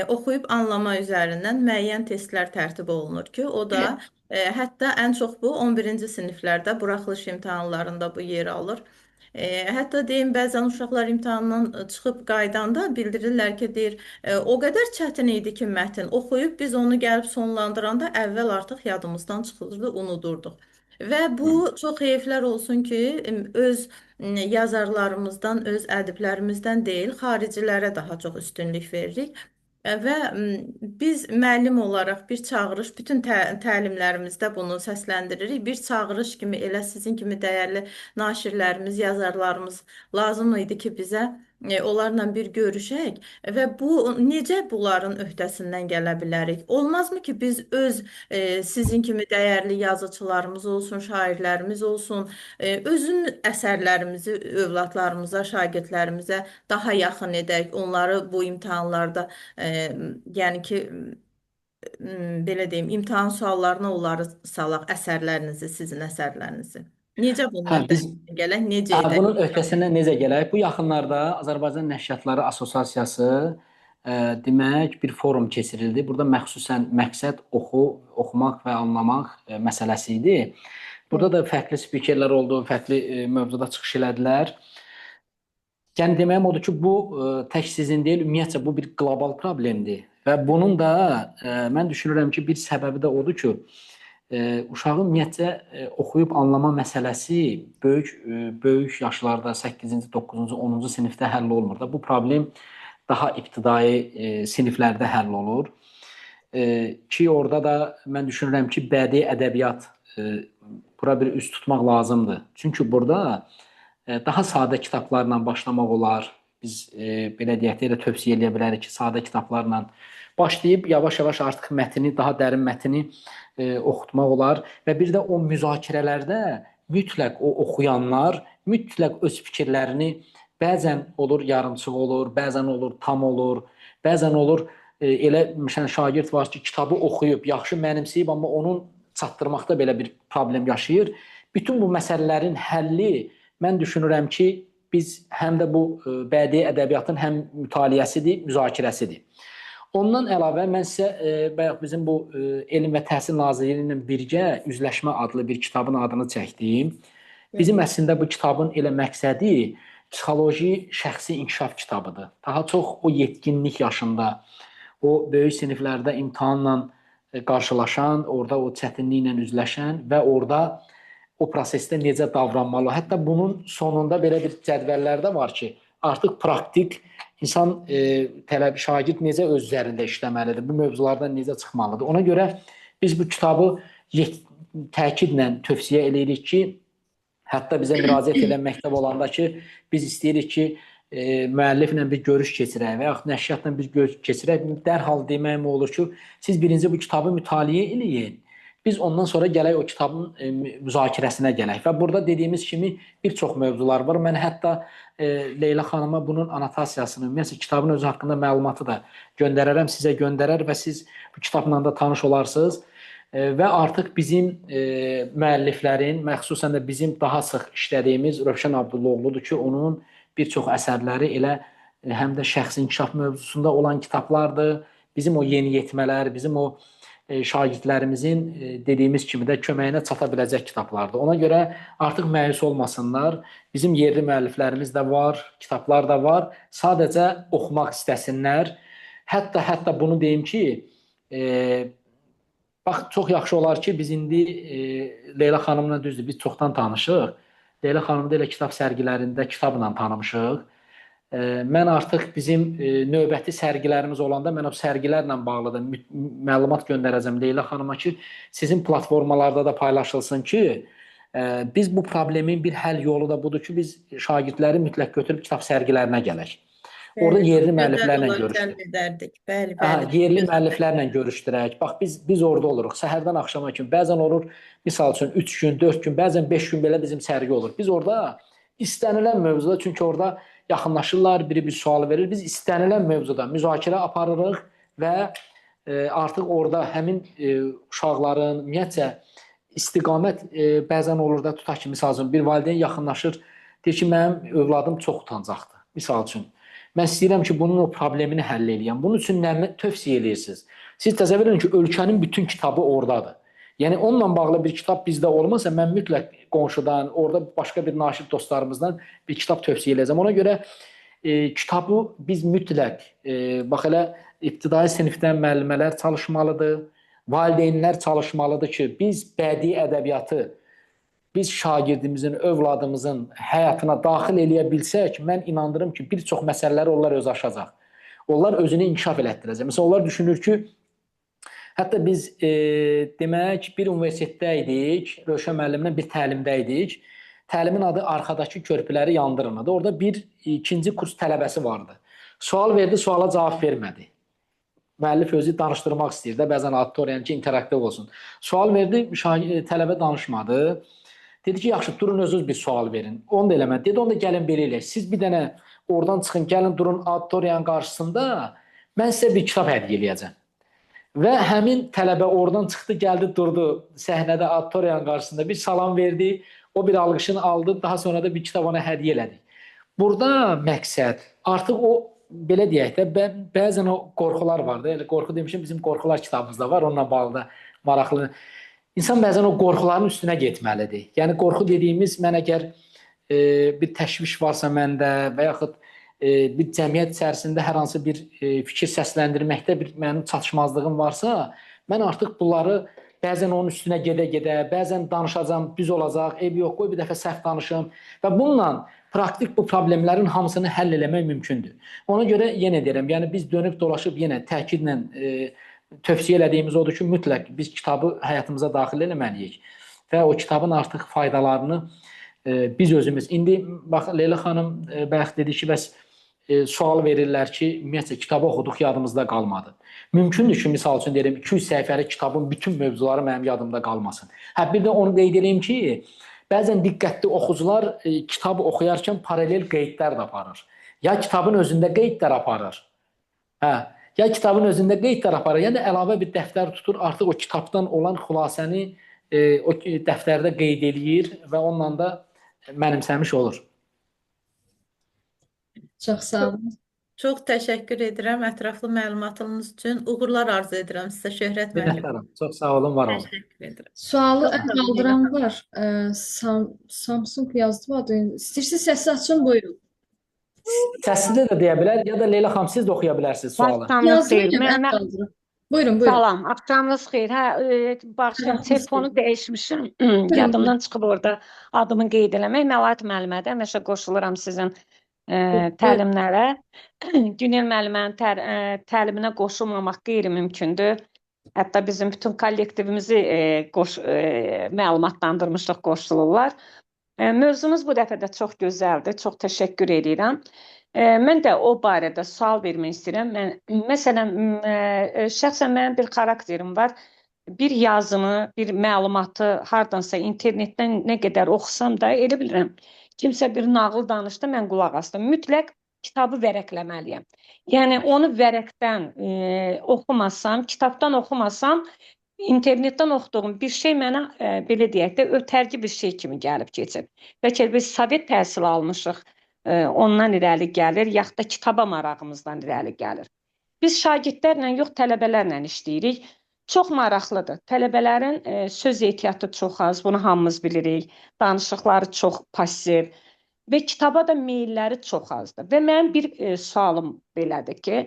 oxuyub anlama üzərindən müəyyən testlər tərtib olunur ki, o da hətta ən çox bu 11-ci siniflərdə buraxılış imtahanlarında bu yer alır. Hətta deyim, bəzən uşaqlar imtahandan çıxıb qaydanda bildirirlər ki, deyir, o qədər çətin idi ki, mətn oxuyub biz onu gəlib sonlandıranda əvvəl artıq yadımızdan çıxırdı, unudurduq. Və bu çox heyflər olsun ki, öz yazarlarımızdan, öz ədiblərimizdən deyil, xaricilərə daha çox üstünlük veririk. Və biz müəllim olaraq bir çağırış, bütün təlimlərimizdə bunu səsləndiririk. Bir çağırış kimi elə sizin kimi dəyərli naşirlərimiz, yazarlarımız lazım idi ki, bizə onlarla bir görüşək və bu necə bunların öhdəsindən gələ bilərik? Olmazmı ki, biz öz sizin kimi dəyərli yazıçılarımız olsun, şairlərimiz olsun, özün əsərlərimizi övladlarımıza, şagirdlərimizə daha yaxın edək, onları bu imtahanlarda, yəni ki, belə deyim, imtahan suallarına onları salaq, əsərlərinizi, sizin əsərlərinizi. Necə bunun öhdəsindən gələk, necə edək? Bunun öhdəsindən necə gələk? Bu yaxınlarda Azərbaycan Nəşriyyatları Assosiasiyası demək bir forum keçirildi. Burada məxsusən məqsəd oxumaq və anlamaq məsələsi idi. Burada da fərqli spikerlər oldu, fərqli mövzuda çıxış elədilər. Yəni deməyim odur ki, bu tək sizin deyil, ümumiyyətcə bu bir qlobal problemdir. Və bunun da mən düşünürəm ki, bir səbəbi də odur ki, uşağın ümumiyyətcə oxuyub anlama məsələsi böyük yaşlarda 8-ci, 9-cu, 10-cu sinifdə həll olmur da. Bu problem daha ibtidai siniflərdə həll olur. Ki orada da mən düşünürəm ki, bədii ədəbiyyat bura bir üst tutmaq lazımdır. Çünki burada daha sadə kitablarla başlamaq olar. Biz belə deyək, elə tövsiyə edə bilərik ki, sadə kitablarla başlayıb yavaş-yavaş artıq mətni, daha dərin mətni oxutmaq olar və bir də o müzakirələrdə mütləq o oxuyanlar mütləq öz fikirlərini bəzən olur yarımçıq olur, bəzən olur tam olur, bəzən olur elə şagird var ki, kitabı oxuyub, yaxşı mənimsəyib, amma onun çatdırmaqda belə bir problem yaşayır. Bütün bu məsələlərin həlli mən düşünürəm ki, biz həm də bu bədii ədəbiyyatın həm mütaliəsidir, müzakirəsidir. Ondan əlavə mən sizə bayaq bizim bu Elm və Təhsil Nazirliyi ilə birgə Üzləşmə adlı bir kitabın adını çəkdim. Bizim əslində bu kitabın elə məqsədi psixoloji şəxsi inkişaf kitabıdır. Daha çox o yetkinlik yaşında, o böyük siniflərdə imtahanla qarşılaşan, orada o çətinliklə üzləşən və orada o prosesdə necə davranmalı. Hətta bunun sonunda belə bir cədvəllərdə var ki, artıq praktik insan şagird necə öz üzərində işləməlidir, bu mövzulardan necə çıxmalıdır. Ona görə biz bu kitabı təkidlə tövsiyə edirik ki, hətta bizə müraciət edən məktəb olanda ki, biz istəyirik ki, müəlliflə bir görüş keçirək və yaxud nəşriyyatla bir görüş keçirək. Dərhal deməyim olur ki, siz birinci bu kitabı mütaliə eləyin. Biz ondan sonra gələk o kitabın müzakirəsinə gələk. Və burada dediyimiz kimi bir çox mövzular var. Mən hətta Leyla xanıma bunun anotasiyasını, ümumiyyətlə kitabın özü haqqında məlumatı da göndərərəm, sizə göndərər və siz bu kitabla da tanış olarsınız. Və artıq bizim müəlliflərin, məxsusən də bizim daha sıx işlədiyimiz Rövşən Abdullaoğludur ki, onun bir çox əsərləri elə həm də şəxsi inkişaf mövzusunda olan kitablardır. Bizim o yeniyetmələr, bizim o şagirdlərimizin dediyimiz kimi də köməyinə çata biləcək kitablardır. Ona görə artıq məyus olmasınlar. Bizim yerli müəlliflərimiz də var, kitablar da var. Sadəcə oxumaq istəsinlər. Hətta bunu deyim ki, bax, çox yaxşı olar ki, biz indi Leyla xanımla düzdür, biz çoxdan tanışıq. Leyla xanımı da elə kitab sərgilərində kitabla tanımışıq. Mən artıq bizim növbəti sərgilərimiz olanda mən o sərgilərlə bağlı da məlumat göndərəcəm Leyla xanıma ki, sizin platformalarda da paylaşılsın ki, biz bu problemin bir həll yolu da budur ki, biz şagirdləri mütləq götürüb kitab sərgilərinə gələk. Orada Bəli, yerli çox gözəl müəlliflərlə olar, görüşdük. cəlb edərdik. Bəli, Aha, bəli. yerli Gözəl. müəlliflərlə görüşdürək. Bax biz orada oluruq. Səhərdən axşama kimi. Bəzən olur, misal üçün 3 gün, 4 gün, bəzən 5 gün belə bizim sərgi olur. Biz orada istənilən mövzuda, çünki orada yaxınlaşırlar, biri bir sual verir. Biz istənilən mövzuda müzakirə aparırıq və artıq orada həmin uşaqların ümumiyyətcə istiqamət bəzən olur da tutaq ki, misal üçün bir valideyn yaxınlaşır, deyir ki, mənim övladım çox utancaqdır. Misal üçün. Mən istəyirəm ki, bunun o problemini həll eləyəm. Bunun üçün nə tövsiyə edirsiniz? Siz təsəvvür edin ki, ölkənin bütün kitabı oradadır. Yəni onunla bağlı bir kitab bizdə olmasa, mən mütləq qonşudan, orada başqa bir naşir dostlarımızdan bir kitab tövsiyə edəcəm. Ona görə kitabı biz mütləq, bax elə ibtidai sinifdən müəllimələr çalışmalıdır, valideynlər çalışmalıdır ki, biz bədii ədəbiyyatı biz şagirdimizin, övladımızın həyatına daxil eləyə bilsək, mən inandırım ki, bir çox məsələləri onlar öz aşacaq. Onlar özünü inkişaf elətdirəcək. Məsələn, onlar düşünür ki, hətta biz demək bir universitetdə idik, Rövşən müəllimlə bir təlimdə idik. Təlimin adı Arxadakı körpüləri yandırın adı. Orada bir ikinci kurs tələbəsi vardı. Sual verdi, suala cavab vermədi. Müəllif özü danışdırmaq istəyir də, bəzən auditoriyanın ki, interaktiv olsun. Sual verdi, tələbə danışmadı. Dedi ki, yaxşı, durun özünüz bir sual verin. Onu da eləmədi. Dedi, onu da gəlin belə eləyək. Siz bir dənə oradan çıxın, gəlin durun auditoriyanın qarşısında, mən sizə bir kitab hədiyyə eləyəcəm. Və həmin tələbə oradan çıxdı, gəldi, durdu səhnədə auditoriyanın qarşısında, bir salam verdi, o bir alqışını aldı, daha sonra da bir kitab ona hədiyyə elədi. Burada məqsəd, artıq o, belə deyək də, bəzən o qorxular var da, elə qorxu demişim, bizim qorxular kitabımızda var, onunla bağlı da maraqlı. İnsan bəzən o qorxuların üstünə getməlidir. Yəni, qorxu dediyimiz, mən əgər bir təşviş varsa məndə və yaxud bir cəmiyyət içərisində hər hansı bir fikir səsləndirməkdə bir mənim çatışmazlığım varsa, mən artıq bunları bəzən onun üstünə gedə-gedə, bəzən danışacam, düz olacaq, yox, qoy bir dəfə səhv danışım və bununla praktik bu problemlərin hamısını həll eləmək mümkündür. Ona görə yenə deyirəm, yəni biz dönüb dolaşıb yenə təkidlə tövsiyə elədiyimiz odur ki, mütləq biz kitabı həyatımıza daxil eləməliyik və o kitabın artıq faydalarını biz özümüz. İndi, bax, Leyla xanım bayaq dedi ki, bəs sual verirlər ki, ümumiyyətlə, kitabı oxuduq, yadımızda qalmadı. Mümkündür ki, misal üçün deyirəm, 200 səhifəli kitabın bütün mövzuları mənim yadımda qalmasın. Bir də onu qeyd edeyim ki, bəzən diqqətli oxucular kitabı oxuyarkən paralel qeydlər də aparır. Ya kitabın özündə qeydlər aparır, ya kitabın özündə qeydlər aparır, yəni əlavə bir dəftər tutur, artıq o kitabdan olan xülasəni o dəftərdə qeyd eləyir və onunla da mənimsəmiş olur. Çox sağ olun. Çox təşəkkür edirəm ətraflı məlumatınız üçün. Uğurlar arzu edirəm sizə Şöhrət müəllim. Minnətdaram. Çox sağ olun, var olun. Təşəkkür edirəm. Sualı Çox sağ olun, qaldıran var. Samsung yazdı adı. İstəyirsiniz səsi açın, buyurun. Səsində də deyə bilər, ya da Leyla xanım siz də oxuya bilərsiniz sualı. Axşamınız xeyir. Yazmayın, qaldırın. Buyurun, buyurun. Salam, axşamınız xeyir. Bağışlayın, telefonu dəyişmişim. Yadımdan çıxıb orada adımı qeyd eləmək. Məlahət müəllimə də həmişə qoşuluram sizin təlimlərə. Günel müəllimənin təliminə qoşulmamaq qeyri-mümkündür. Hətta bizim bütün kollektivimizi məlumatlandırmışdıq, qoşulurlar. Mövzumuz bu dəfə də çox gözəldir. Çox təşəkkür edirəm. Mən də o barədə sual vermək istəyirəm. Məsələn, şəxsən mənim bir xarakterim var. Bir yazını, bir məlumatı hardansa internetdən nə qədər oxusam da elə bilirəm. Kimsə bir nağıl danışdı, mən qulaq asdım. Mütləq kitabı vərəqləməliyəm. Yəni, onu vərəqdən oxumasam, kitabdan oxumasam, internetdən oxuduğum bir şey mənə, belə deyək də, ötərgi bir şey kimi gəlib keçir. Bəlkə biz Sovet təhsili almışıq, ondan irəli gəlir, yaxud da kitaba marağımızdan irəli gəlir. Biz şagirdlərlə yox, tələbələrlə işləyirik. Çox maraqlıdır. Tələbələrin söz ehtiyatı çox az, bunu hamımız bilirik. Danışıqları çox pasiv və kitaba da meylləri çox azdır. Və mənim bir sualım belədir ki,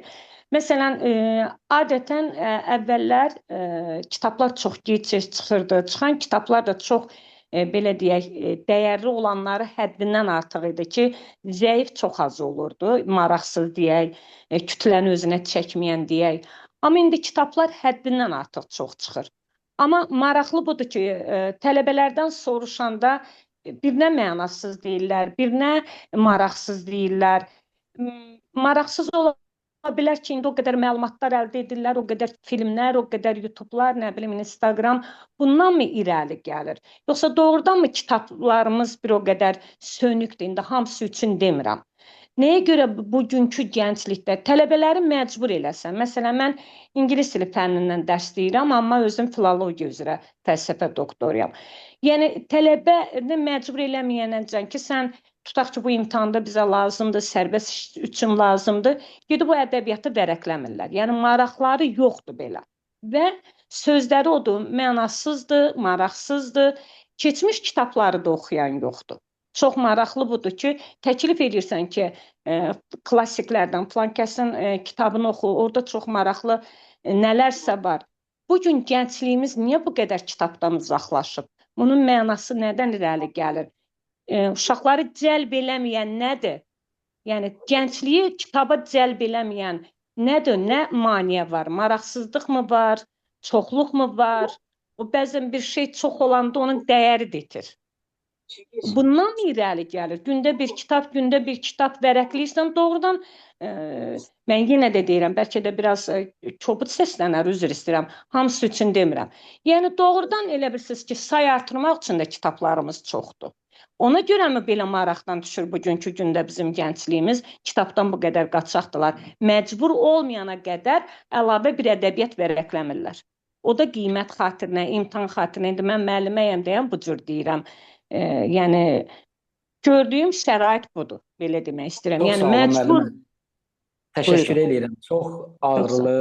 məsələn, adətən əvvəllər kitablar çox gec çıxırdı. Çıxan kitablar da çox belə deyək, dəyərli olanları həddindən artıq idi ki, zəif çox az olurdu, maraqsız deyək, kütləni özünə çəkməyən deyək. Amma indi kitablar həddindən artıq çox çıxır. Amma maraqlı budur ki, tələbələrdən soruşanda birinə mənasız deyirlər, birinə maraqsız deyirlər. Maraqsız ola bilər ki, indi o qədər məlumatlar əldə edirlər, o qədər filmlər, o qədər YouTube'lar, nə bilim, Instagram bundan mı irəli gəlir? Yoxsa doğrudan mı kitablarımız bir o qədər sönükdür? İndi hamısı üçün demirəm. Nəyə görə bugünkü gənclikdə tələbələri məcbur eləsən? Məsələn, mən ingilis dili fənnindən dərs deyirəm, amma özüm filologiya üzrə fəlsəfə doktoruyam. Yəni, tələbəni məcbur eləməyənəcən ki, sən tutaq ki, bu imtahanda bizə lazımdır, sərbəst iş üçün lazımdır, gedib bu ədəbiyyatı vərəqləmirlər. Yəni, maraqları yoxdur belə. Və sözləri odur, mənasızdır, maraqsızdır, keçmiş kitabları da oxuyan yoxdur. Çox maraqlı budur ki, təklif edirsən ki, klassiklərdən filan kəsin kitabını oxu, orada çox maraqlı nələrsə var. Bugün gəncliyimiz niyə bu qədər kitabdan uzaqlaşıb? Bunun mənası nədən irəli gəlir? Uşaqları cəlb eləməyən nədir? Yəni, gəncliyi kitaba cəlb eləməyən nədir? Nə maneə var? Maraqsızlıq mı var? Çoxluq mu var? O, bəzən bir şey çox olanda onun dəyəri detir. Bundan mı irəli gəlir? Gündə bir kitab vərəqləyirsən, doğrudan mən yenə də deyirəm, bəlkə də biraz kobud səslənər, üzr istəyirəm, hamısı üçün demirəm. Yəni, doğrudan elə bilirsiniz ki, say artırmaq üçün də kitablarımız çoxdur. Ona görə mi belə maraqdan düşür bugünkü gündə bizim gəncliyimiz, kitabdan bu qədər qaçaqdılar, məcbur olmayana qədər əlavə bir ədəbiyyat vərəqləmirlər. O da qiymət xatirinə, imtahan xatirinə, indi mən müəlliməyəm deyəm, bu cür deyirəm. Yəni, gördüyüm şərait budur, belə demək istəyirəm. Çox yəni, sağ olun, məcbur... müəllimə. Təşəkkür edirəm. Çox ağırlı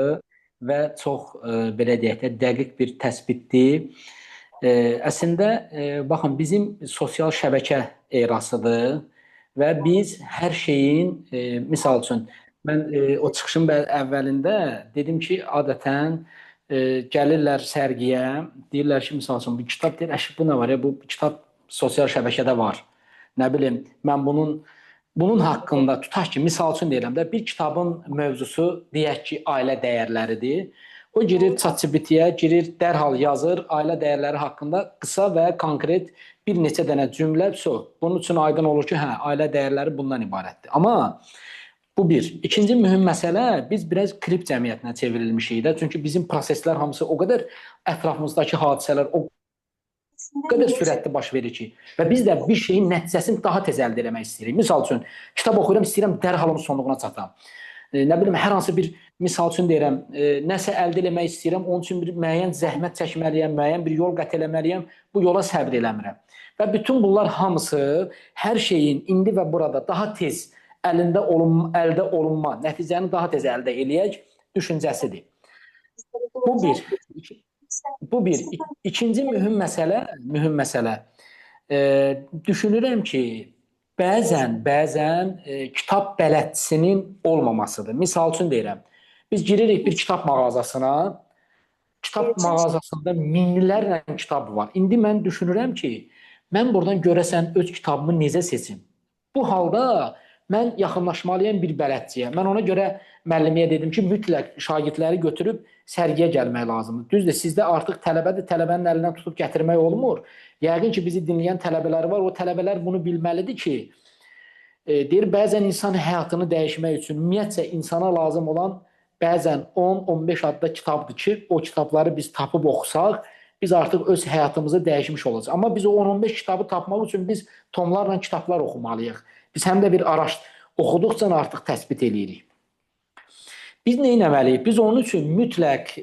və çox, belə deyək də, dəqiq bir təsbitdir. Əslində, baxın, bizim sosial şəbəkə erasıdır və biz hər şeyin, misal üçün, mən o çıxışın əvvəlində dedim ki, adətən gəlirlər sərgiyə, deyirlər ki, misal üçün, bu kitab deyir, bu nə var ya, bu kitab sosial şəbəkədə var. Nə bilim, mən bunun haqqında, tutaq ki, misal üçün deyirəm də, bir kitabın mövzusu, deyək ki, ailə dəyərləridir. O girir ChatGPT-yə, girir, dərhal yazır, ailə dəyərləri haqqında qısa və konkret bir neçə dənə cümlə, bunun üçün aydın olur ki, hə, ailə dəyərləri bundan ibarətdir. Amma bu bir. İkinci mühüm məsələ, biz biraz krip cəmiyyətinə çevrilmişik də, çünki bizim proseslər hamısı o qədər ətrafımızdakı hadisələr o qədər sürətli baş verir ki, və biz də bir şeyin nəticəsini daha tez əldə eləmək istəyirik. Misal üçün, kitab oxuyuram, istəyirəm dərhal onun sonluğuna çatam. Nə bilim, hər hansı bir, misal üçün deyirəm, nəsə əldə eləmək istəyirəm, onun üçün bir müəyyən zəhmət çəkməliyəm, müəyyən bir yol qət eləməliyəm, bu yola səbr eləmirəm. Və bütün bunlar hamısı hər şeyin indi və burada daha tez əldə olunma, nəticəni daha tez əldə eləyək düşüncəsidir. Bu bir. Bu bir. İkinci mühüm məsələ, düşünürəm ki, bəzən kitab bələdçisinin olmamasıdır. Misal üçün deyirəm, biz giririk bir kitab mağazasına, kitab mağazasında minlərlə kitab var. İndi mən düşünürəm ki, mən buradan görəsən öz kitabımı necə seçim? Bu halda mən yaxınlaşmalıyam bir bələdçiyə. Mən ona görə müəlliməyə dedim ki, mütləq şagirdləri götürüb sərgiyə gəlmək lazımdır. Düzdür, sizdə artıq tələbədir, tələbənin əlindən tutub gətirmək olmur. Yəqin ki, bizi dinləyən tələbələr var, o tələbələr bunu bilməlidir ki, deyir, bəzən insan həyatını dəyişmək üçün, ümumiyyətcə insana lazım olan bəzən 10-15 adda kitabdır ki, o kitabları biz tapıb oxusaq, biz artıq öz həyatımızı dəyişmiş olacaq. Amma biz o 10-15 kitabı tapmaq üçün biz tonlarla kitablar oxumalıyıq. Biz həm də bir oxuduqca artıq təsbit eləyirik. Biz nə etməliyik? Biz onun üçün mütləq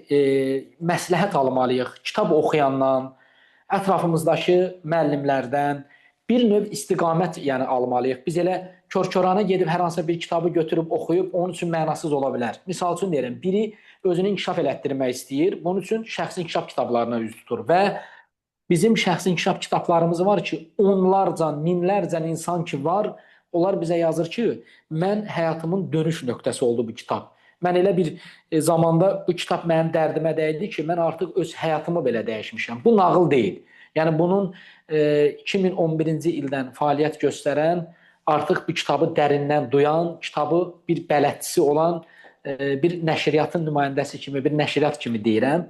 məsləhət almalıyıq. Kitab oxuyandan, ətrafımızdakı müəllimlərdən bir növ istiqamət almalıyıq. Biz elə kör-körana gedib hər hansı bir kitabı götürüb oxuyub, onun üçün mənasız ola bilər. Misal üçün deyirəm, biri özünü inkişaf elətdirmək istəyir, bunun üçün şəxsi inkişaf kitablarına üz tutur və bizim şəxsi inkişaf kitablarımız var ki, onlarca, minlərcə insan ki var, onlar bizə yazır ki, mən həyatımın dönüş nöqtəsi oldu bu kitab. Mən elə bir zamanda bu kitab mənim dərdimə dəydi ki, mən artıq öz həyatımı belə dəyişmişəm. Bu nağıl deyil. Yəni bunun 2011-ci ildən fəaliyyət göstərən, artıq bu kitabı dərindən duyan, kitabı bir bələdçisi olan bir nəşriyyatın nümayəndəsi kimi, bir nəşriyyat kimi deyirəm.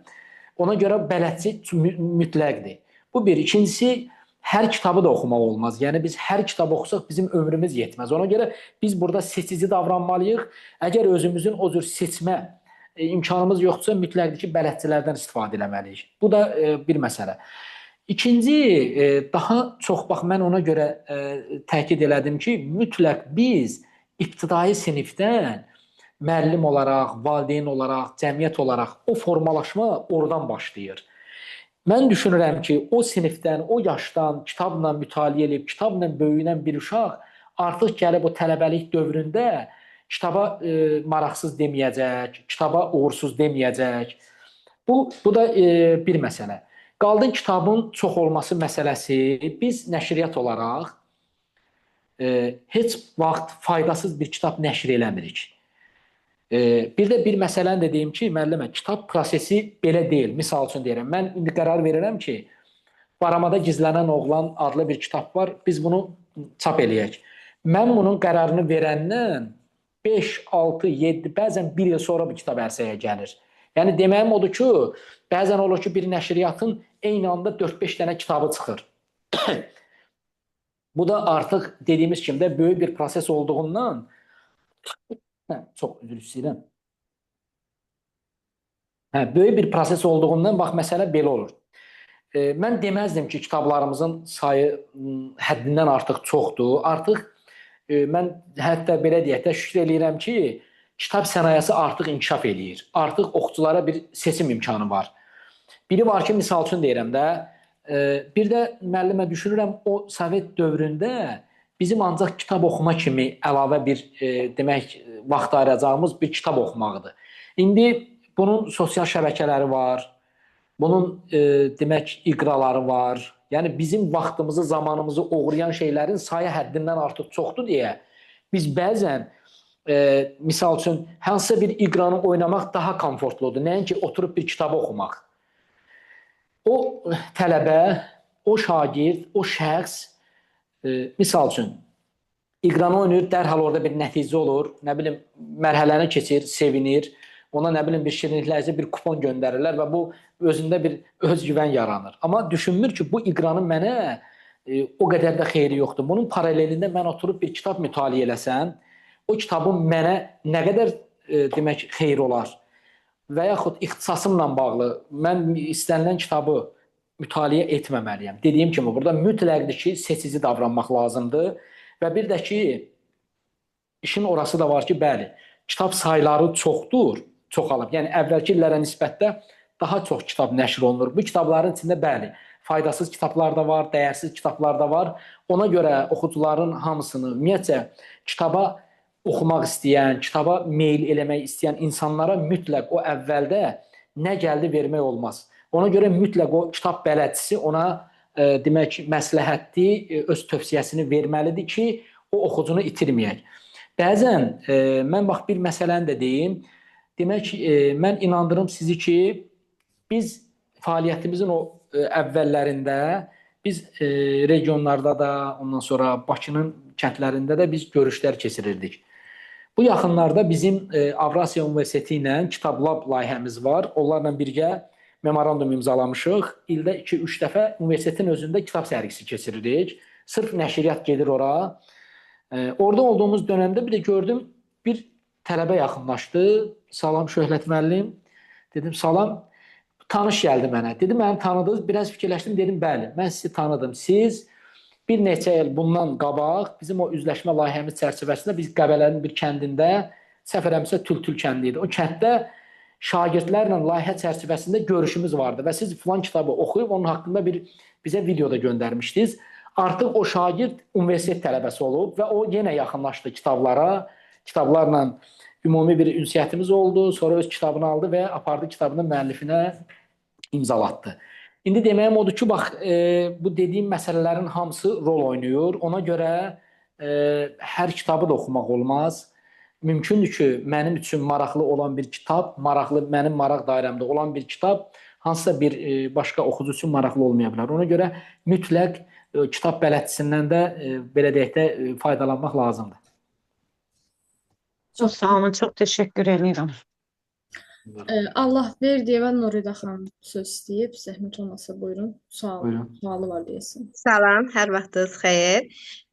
Ona görə bələdçi mütləqdir. Bu bir. İkincisi, hər kitabı da oxumaq olmaz. Yəni biz hər kitabı oxusaq bizim ömrümüz yetməz. Ona görə biz burada seçici davranmalıyıq. Əgər özümüzün o cür seçmə imkanımız yoxdursa, mütləqdir ki, bələdçilərdən istifadə etməliyik. Bu da bir məsələ. İkinci, daha çox bax mən ona görə təkid elədim ki, mütləq biz ibtidai sinifdən müəllim olaraq, valideyn olaraq, cəmiyyət olaraq o formalaşma oradan başlayır. Mən düşünürəm ki, o sinifdən, o yaşdan kitabla mütaliə edib, kitabla böyüyən bir uşaq artıq gəlib o tələbəlik dövründə kitaba maraqsız deməyəcək, kitaba uğursuz deməyəcək. Bu da bir məsələ. Qaldı kitabın çox olması məsələsi. Biz nəşriyyat olaraq heç vaxt faydasız bir kitab nəşr eləmirik. Bir də bir məsələni də deyim ki, müəllimə, kitab prosesi belə deyil. Misal üçün deyirəm, mən indi qərar verirəm ki, Baramada Gizlənən Oğlan adlı bir kitab var, biz bunu çap eləyək. Mən bunun qərarını verəndən 5, 6, 7, bəzən 1 il sonra bu kitab ərsəyə gəlir. Yəni deməyim odur ki, bəzən olur ki, bir nəşriyyatın eyni anda 4-5 dənə kitabı çıxır. Bu da artıq dediyimiz kimi də böyük bir proses olduğundan çox üzr istəyirəm. Böyük bir proses olduğundan bax məsələ belə olur. Mən deməzdim ki, kitablarımızın sayı həddindən artıq çoxdur. Artıq mən hətta belə deyək də şükür eləyirəm ki, kitab sənayesi artıq inkişaf eləyir. Artıq oxuculara bir seçim imkanı var. Biri var ki, misal üçün deyirəm də, bir də müəllimə düşünürəm, o Sovet dövründə bizim ancaq kitab oxuma kimi əlavə bir demək vaxt ayıracağımız bir kitab oxumaqdır. İndi bunun sosial şəbəkələri var, bunun demək iqraları var. Yəni bizim vaxtımızı, zamanımızı oğrayan şeylərin sayı həddindən artıq çoxdur deyə biz bəzən misal üçün hansısa bir iqranı oynamaq daha komfortludur. Nəinki oturub bir kitabı oxumaq. O tələbə, o şagird, o şəxs misal üçün iqranı oynayır, dərhal orada bir nəticə olur, nə bilim, mərhələni keçir, sevinir, ona nə bilim bir şirinliklərcə bir kupon göndərirlər və bu özündə bir özgüvən yaranır. Amma düşünmür ki, bu iqranın mənə o qədər də xeyri yoxdur. Bunun paralelində mən oturub bir kitab mütaliə eləsəm, o kitabın mənə nə qədər demək xeyri olar və yaxud ixtisasımla bağlı mən istənilən kitabı mütaliə etməməliyəm. Dediyim kimi, burada mütləqdir ki, seçici davranmaq lazımdır və bir də ki, işin orası da var ki, bəli, kitab sayları çoxdur, çoxalıb. Yəni, əvvəlki illərə nisbətdə daha çox kitab nəşr olunur. Bu kitabların içində, bəli, faydasız kitablar da var, dəyərsiz kitablar da var. Ona görə oxucuların hamısını, ümumiyyətcə, kitaba oxumaq istəyən, kitaba meyil eləmək istəyən insanlara mütləq o əvvəldə nə gəldi vermək olmaz. Ona görə mütləq o kitab bələdçisi ona demək məsləhətli öz tövsiyəsini verməlidir ki, o oxucunu itirməyək. Bəzən mən bax bir məsələni də deyim. Demək mən inandırım sizi ki, biz fəaliyyətimizin o əvvəllərində biz regionlarda da, ondan sonra Bakının kəndlərində də biz görüşlər keçirirdik. Bu yaxınlarda bizim Avrasiya Universiteti ilə Kitab Lab layihəmiz var. Onlarla birgə memorandum imzalamışıq. İldə 2-3 dəfə universitetin özündə kitab sərgisi keçiririk. Sırf nəşriyyat gedir ora. Orada olduğumuz dönəmdə bir də gördüm, bir tələbə yaxınlaşdı. Salam Şöhrət müəllim. Dedim, salam. Tanış gəldi mənə. Dedi, məni tanıdınız. Biraz fikirləşdim, dedim, bəli, mən sizi tanıdım. Siz bir neçə il bundan qabaq bizim o üzləşmə layihəmiz çərçivəsində biz Qəbələnin bir kəndində, səhv eləmirəmsə Tültül kəndi idi. O kənddə şagirdlərlə layihə çərçivəsində görüşümüz vardı və siz filan kitabı oxuyub onun haqqında bizə video da göndərmişdiniz. Artıq o şagird universitet tələbəsi olub və o yenə yaxınlaşdı kitablara. Kitablarla ümumi bir ünsiyyətimiz oldu. Sonra öz kitabını aldı və apardı kitabını müəllifinə imzalatdı. İndi deməyim odur ki, bax, bu dediyim məsələlərin hamısı rol oynayır. Ona görə hər kitabı da oxumaq olmaz. Mümkündür ki, mənim üçün maraqlı olan bir kitab, mənim maraq dairəmdə olan bir kitab hansısa bir başqa oxucu üçün maraqlı olmaya bilər. Ona görə mütləq kitab bələdçisindən də belə deyək də faydalanmaq lazımdır. Çox sağ olun, çox təşəkkür edirəm. Allah verdi və Nurida xanım söz istəyib. Zəhmət olmasa buyurun. Buyurun. Sualı var deyəsin. Salam, hər vaxtınız xeyir.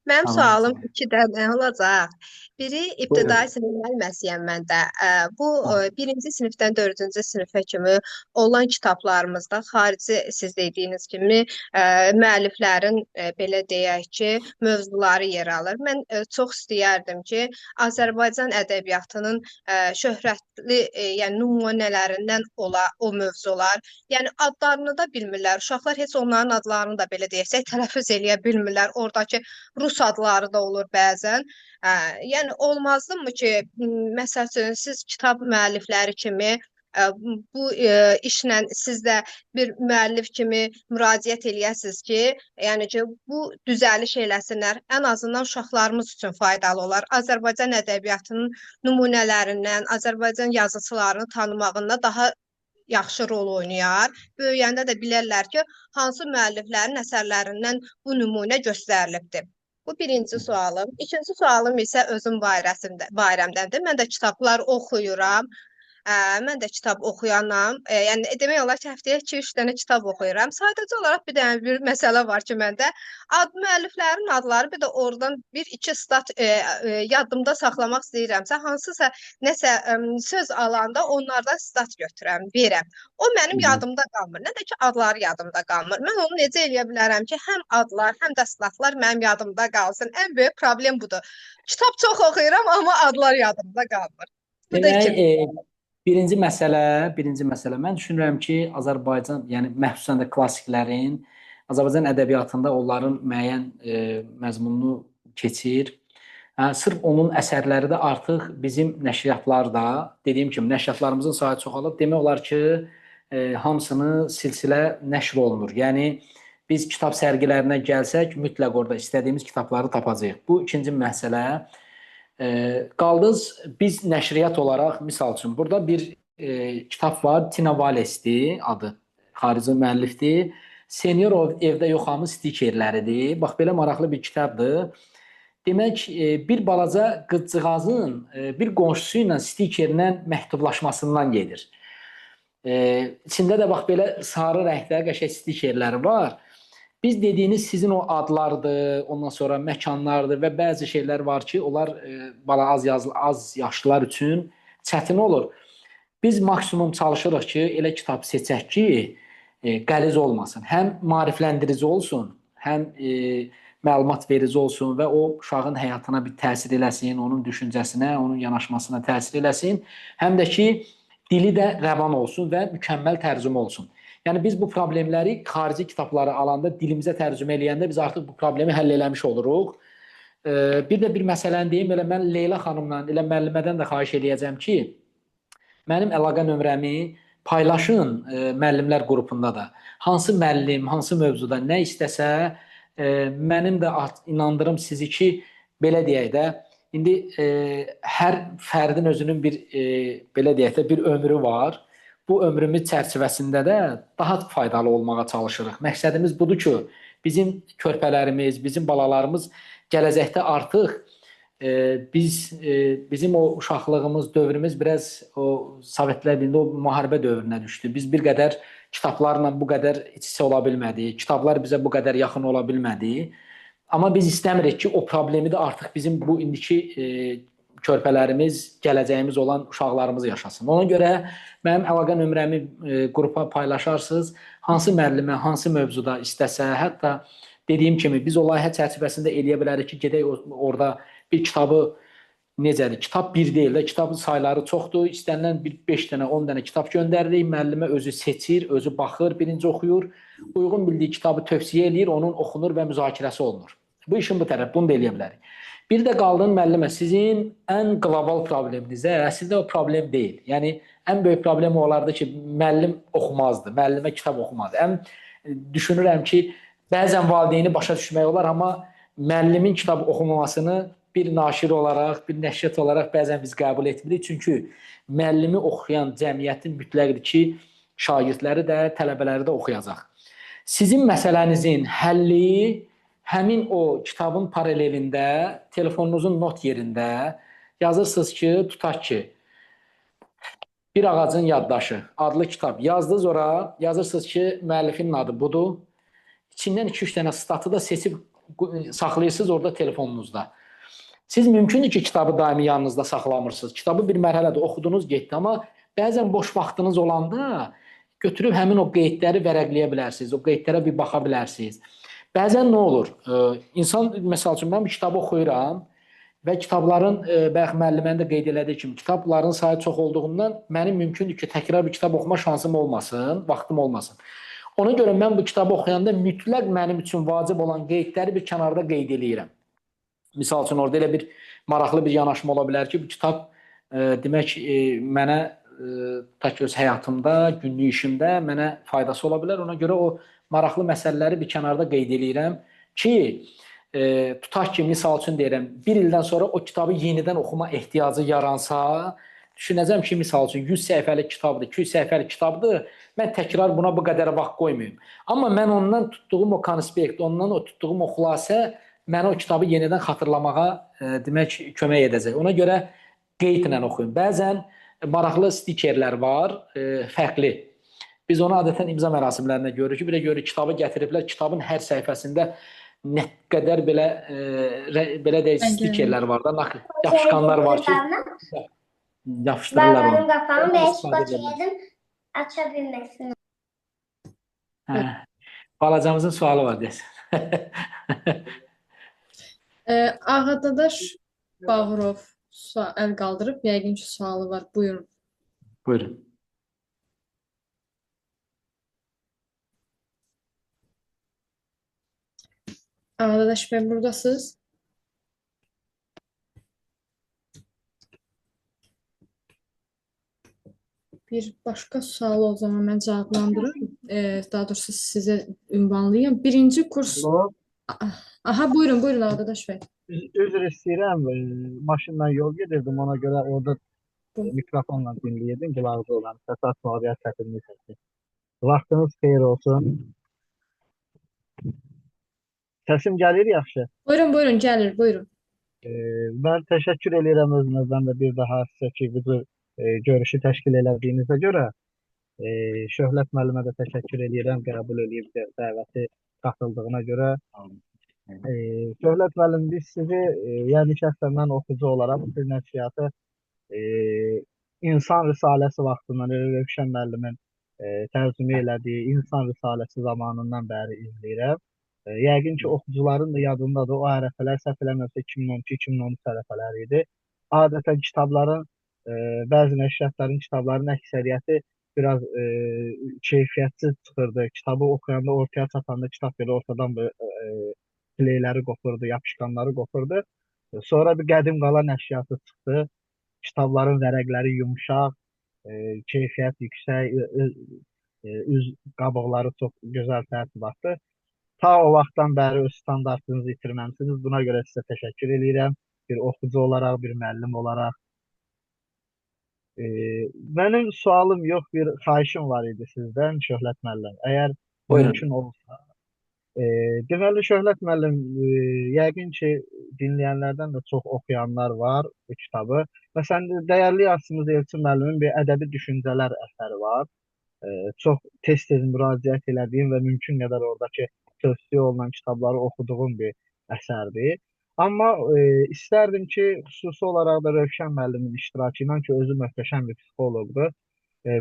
Mənim Salam, sualım salam. iki dənə olacaq. Biri ibtidai Buyurun. sinif müəlliməsiyəm mən də. Bu Tamam. birinci sinifdən dördüncü sinifə kimi olan kitablarımızda xarici siz dediyiniz kimi müəlliflərin belə deyək ki, mövzuları yer alır. Mən çox istəyərdim ki, Azərbaycan ədəbiyyatının şöhrətli, yəni nümunələrindən ola o mövzular. Yəni adlarını da bilmirlər. Uşaqlar heç onların adlarını da belə deyərsək tələffüz eləyə bilmirlər. Oradakı rus adları da olur bəzən. Yəni olmazdımı ki, məsəl üçün siz kitab müəllifləri kimi bu işlə siz də bir müəllif kimi müraciət eləyəsiniz ki, yəni ki, bu düzəliş eləsinlər. Ən azından uşaqlarımız üçün faydalı olar. Azərbaycan ədəbiyyatının nümunələrindən, Azərbaycan yazıçılarını tanımağında daha yaxşı rol oynayar. Böyüyəndə də bilərlər ki, hansı müəlliflərin əsərlərindən bu nümunə göstərilibdir. Bu birinci sualım. İkinci sualım isə özüm barəmdəndir. Mən də kitablar oxuyuram. Mən də kitab oxuyanam. Yəni demək olar ki, həftəyə 2-3 dənə kitab oxuyuram. Sadəcə olaraq bir dənə bir məsələ var ki, məndə müəlliflərin adları, bir də oradan bir-iki stat yadımda saxlamaq istəyirəmsə, hansısa nəsə söz alanda onlardan stat götürəm, verəm. O mənim yadımda qalmır. Nə də ki, adları yadımda qalmır. Mən onu necə eləyə bilərəm ki, həm adlar, həm də statlar mənim yadımda qalsın. Ən böyük problem budur. Kitab çox oxuyuram, amma adlar yadımda qalmır. Bu da ikinci. Birinci məsələ mən düşünürəm ki, Azərbaycan, yəni məxsusən də klassiklərin Azərbaycan ədəbiyyatında onların müəyyən məzmununu keçir. Sırf onun əsərləri də artıq bizim nəşriyyatlarda, dediyim kimi, nəşriyyatlarımızın sayı çoxalıb. Demək olar ki, hamısını silsilə nəşr olunur. Yəni, biz kitab sərgilərinə gəlsək, mütləq orada istədiyimiz kitabları tapacağıq. Bu ikinci məsələ. Qaldız, biz nəşriyyat olaraq, misal üçün, burada bir kitab var, Tina Valesdir adı, xarici müəllifdir. Senior evdə yoxamı stikerləridir. Bax, belə maraqlı bir kitabdır. Demək, bir balaca qızcığazın bir qonşusu ilə stikerlə məktublaşmasından gedir. İçində də bax, belə sarı rəngdə qəşəng stikerləri var. Biz dediyiniz sizin o adlardır, ondan sonra məkanlardır və bəzi şeylər var ki, onlar az yaşlılar üçün çətin olur. Biz maksimum çalışırıq ki, elə kitab seçək ki, qəliz olmasın. Həm maarifləndirici olsun, həm məlumat verici olsun və o uşağın həyatına bir təsir eləsin, onun düşüncəsinə, onun yanaşmasına təsir eləsin. Həm də ki, dili də rəvan olsun və mükəmməl tərcümə olsun. Yəni, biz bu problemləri xarici kitabları alanda, dilimizə tərcümə eləyəndə biz artıq bu problemi həll eləmiş oluruq. Bir də bir məsələni deyim, elə mən Leyla xanımla, elə müəllimədən də xahiş eləyəcəm ki, mənim əlaqə nömrəmi paylaşın müəllimlər qrupunda da. Hansı müəllim, hansı mövzuda nə istəsə, mənim də inandırım sizi ki, belə deyək də, indi hər fərdin özünün bir, belə deyək də, bir ömrü var. Bu ömrümüz çərçivəsində də daha faydalı olmağa çalışırıq. Məqsədimiz budur ki, bizim körpələrimiz, bizim balalarımız gələcəkdə artıq bizim o uşaqlığımız, dövrümüz biraz o Sovetlər dilində o müharibə dövrünə düşdü. Biz bir qədər kitablarla bu qədər iç-içə ola bilmədik. Kitablar bizə bu qədər yaxın ola bilmədi. Amma biz istəmirik ki, o problemi də artıq bizim bu indiki körpələrimiz, gələcəyimiz olan uşaqlarımız yaşasın. Ona görə mənim əlaqə nömrəmi qrupa paylaşarsınız. Hansı müəllimə, hansı mövzuda istəsə, hətta dediyim kimi biz o layihə çərçivəsində eləyə bilərik ki, gedək orada bir kitabı, necədir, kitab bir deyil də, kitabın sayları çoxdur. İstənilən bir 5 dənə, 10 dənə kitab göndəririk. Müəllimə özü seçir, özü baxır, birinci oxuyur. Uyğun bildiyi kitabı tövsiyə eləyir, onun oxunur və müzakirəsi olunur. Bu işin bu tərəf, bunu da eləyə bilərik. Bir də qaldın müəllimə, sizin ən qlobal probleminizə, əslində o problem deyil. Yəni, ən böyük problem olardı ki, müəllim oxumazdı, müəllimə kitab oxumazdı. Düşünürəm ki, bəzən valideyni başa düşmək olar, amma müəllimin kitab oxumamasını bir naşir olaraq, bir nəşriyyat olaraq bəzən biz qəbul etmirik. Çünki müəllimi oxuyan cəmiyyətin mütləqdir ki, şagirdləri də, tələbələri də oxuyacaq. Sizin məsələnizin həlli həmin o kitabın paralelində, telefonunuzun not yerində yazırsınız ki, tutaq ki, Bir ağacın yaddaşı adlı kitab yazdınız ora, yazırsınız ki, müəllifinin adı budur. İçindən 2-3 dənə statı da seçib saxlayırsınız orada telefonunuzda. Siz mümkündür ki, kitabı daimi yanınızda saxlamırsınız. Kitabı bir mərhələdə oxudunuz, getdi. Amma bəzən boş vaxtınız olanda götürüb həmin o qeydləri vərəqləyə bilərsiniz. O qeydlərə bir baxa bilərsiniz. Bəzən nə olur? İnsan, məsəl üçün, mən bir kitabı oxuyuram və kitabların, bayaq müəllimən də qeyd elədiyi kimi, kitabların sayı çox olduğundan mənim mümkündür ki, təkrar bir kitab oxuma şansım olmasın, vaxtım olmasın. Ona görə mən bu kitabı oxuyanda mütləq mənim üçün vacib olan qeydləri bir kənarda qeyd eləyirəm. Misal üçün, orada elə bir maraqlı bir yanaşma ola bilər ki, bu kitab demək mənə tutaq ki, öz həyatımda, günlük işimdə mənə faydası ola bilər. Ona görə o maraqlı məsələləri bir kənarda qeyd eləyirəm ki, tutaq ki, misal üçün deyirəm, bir ildən sonra o kitabı yenidən oxuma ehtiyacı yaransa, düşünəcəm ki, misal üçün 100 səhifəlik kitabdır, 200 səhifəlik kitabdır, mən təkrar buna bu qədər vaxt qoymayım. Amma mən ondan tutduğum o konspekt, ondan tutduğum o xülasə mənə o kitabı yenidən xatırlamağa demək kömək edəcək. Ona görə qeydlə oxuyun. Bəzən maraqlı stikerlər var, fərqli. Biz onu adətən imza mərasimlərində görürük ki, bir də görürük kitabı gətiriblər, kitabın hər səhifəsində nə qədər belə deyək stikerlər var da, yapışqanlar var ki, yapışdırırlar onu. Babanın qapağını dəyişib açaydım, aça bilməsin. Balacamızın sualı var deyəsən. Ağadadaş Bağırov əl qaldırıb, yəqin ki, sualı var. Buyurun. Buyurun. Ağadadaş bəy, buradasınız? Bir başqa sualı o zaman mən cavablandırım. Daha doğrusu sizə ünvanlayayım. Birinci kurs... Alo, Aha, buyurun, buyurun Ağadadaş bəy. üzr istəyirəm, maşınla yol gedirdim, ona görə orada mikrofonla dinləyirdim, qulağınızda olan səs açmağa biraz çətinlik çəkdim. Vaxtınız xeyir olsun. Səsim gəlir yaxşı. Buyurun, buyurun, gəlir, buyurun. Mən təşəkkür edirəm özünüzdən də bir daha sizə ki, bu cür görüşü təşkil elədiyinizə görə. Şöhrət müəllimə də təşəkkür edirəm, qəbul edib dəvəti qatıldığına görə. Şöhrət müəllim, biz sizi, yəni şəxsən mən oxucu olaraq siz nəşriyyatı İnsan Risaləsi vaxtından, Rövşən müəllimin tərcümə elədiyi İnsan Risaləsi zamanından bəri izləyirəm. Yəqin ki, oxucuların da yadındadır, o ərəfələr səhv eləmirəmsə 2012-2013 ərəfələri idi. Adətən kitabların, bəzi nəşriyyatların kitabların əksəriyyəti biraz keyfiyyətsiz çıxırdı. Kitabı oxuyanda, ortaya çatanda kitab belə ortadan pileyləri qopurdu, yapışqanları qopurdu. Sonra bir qədim qala nəşriyyatı çıxdı. Kitabların vərəqləri yumşaq, keyfiyyət yüksək, üz qabıqları çox gözəl tərtibatlı. Ta o vaxtdan bəri öz standartınızı itirməmisiniz. Buna görə sizə təşəkkür edirəm. Bir oxucu olaraq, bir müəllim olaraq. Mənim sualım yox, bir xahişim var idi sizdən, Şöhrət müəllim. Əgər mümkün olsa. Deməli, Şöhrət müəllim, yəqin ki, dinləyənlərdən də çox oxuyanlar var bu kitabı. Məsələn, dəyərli yazısımız Elçin müəllimin bir ədəbi düşüncələr əsəri var. Çox tez-tez müraciət elədiyim və mümkün qədər oradakı tövsiyə olunan kitabları oxuduğum bir əsərdir. Amma istərdim ki, xüsusi olaraq da Rövşən müəllimin iştirakı ilə ki, özü möhtəşəm bir psixoloqdur.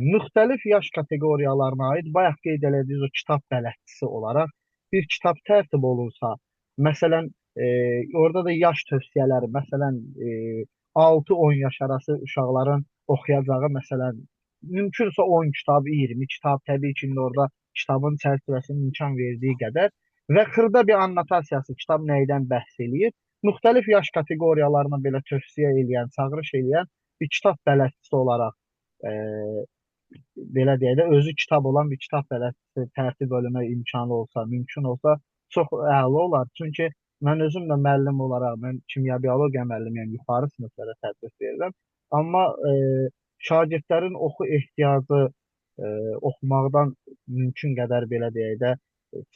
Müxtəlif yaş kateqoriyalarına aid bayaq qeyd elədiyiniz o kitab bələdçisi olaraq bir kitab tərtib olunsa, məsələn, orada da yaş tövsiyələri, məsələn, 6-10 yaş arası uşaqların oxuyacağı, məsələn, mümkünsə 10 kitab, 20 kitab, təbii ki, orada kitabın çərçivəsinin imkan verdiyi qədər və xırda bir annotasiyası, kitab nəydən bəhs eləyir, müxtəlif yaş kateqoriyalarına belə tövsiyə eləyən, çağırış eləyən bir kitab bələdçisi olaraq, belə deyək də, özü kitab olan bir kitab bələdçisi tərtib bölümə imkanı olsa, mümkün olsa, çox əla olar. Çünki mən özüm də müəllim olaraq, mən kimya-biologiya müəllimiyəm, yuxarı siniflərə tədris verirəm. Amma şagirdlərin oxu ehtiyacı oxumaqdan mümkün qədər belə deyək də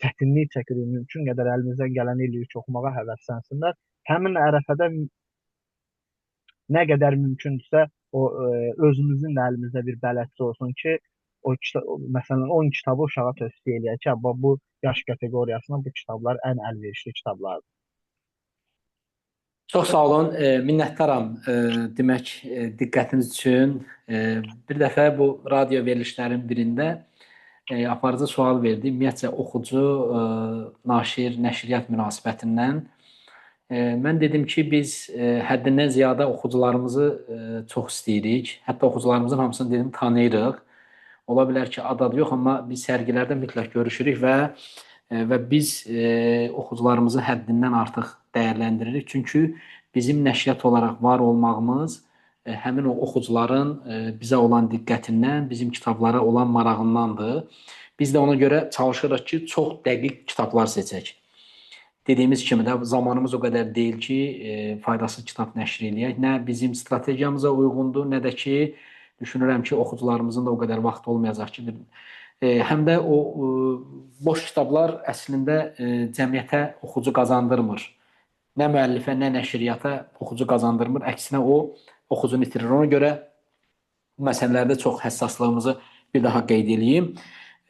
çətinlik çəkirik, mümkün qədər əlimizdən gələni eləyirik ki, oxumağa həvəslənsinlər. Həmin ərəfədə nə qədər mümkündürsə özümüzün də əlimizdə bir bələdçi olsun ki, məsələn 10 kitabı uşağa tövsiyə eləyək ki, bu yaş kateqoriyasına bu kitablar ən əlverişli kitablardır. Çox sağ olun, minnətdaram demək diqqətiniz üçün. Bir dəfə bu radio verilişlərin birində aparıcı sual verdi. Ümumiyyətcə oxucu, naşir, nəşriyyat münasibətindən. Mən dedim ki, biz həddindən ziyadə oxucularımızı çox istəyirik. Hətta oxucularımızın hamısını dedim tanıyırıq. Ola bilər ki, adı yox, amma biz sərgilərdə mütləq görüşürük və biz oxucularımızı həddindən artıq dəyərləndiririk. Çünki bizim nəşriyyat olaraq var olmağımız həmin o oxucuların bizə olan diqqətindən, bizim kitablara olan marağındandır. Biz də ona görə çalışırıq ki, çox dəqiq kitablar seçək. Dediyimiz kimi də zamanımız o qədər deyil ki, faydasız kitab nəşr eləyək. Nə bizim strategiyamıza uyğundur, nə də ki, düşünürəm ki, oxucularımızın da o qədər vaxt olmayacaq ki, həm də o boş kitablar əslində cəmiyyətə oxucu qazandırmır. Nə müəllifə, nə nəşriyyata oxucu qazandırmır. Əksinə o oxucunu itirir. Ona görə bu məsələlərdə çox həssaslığımızı bir daha qeyd edeyim.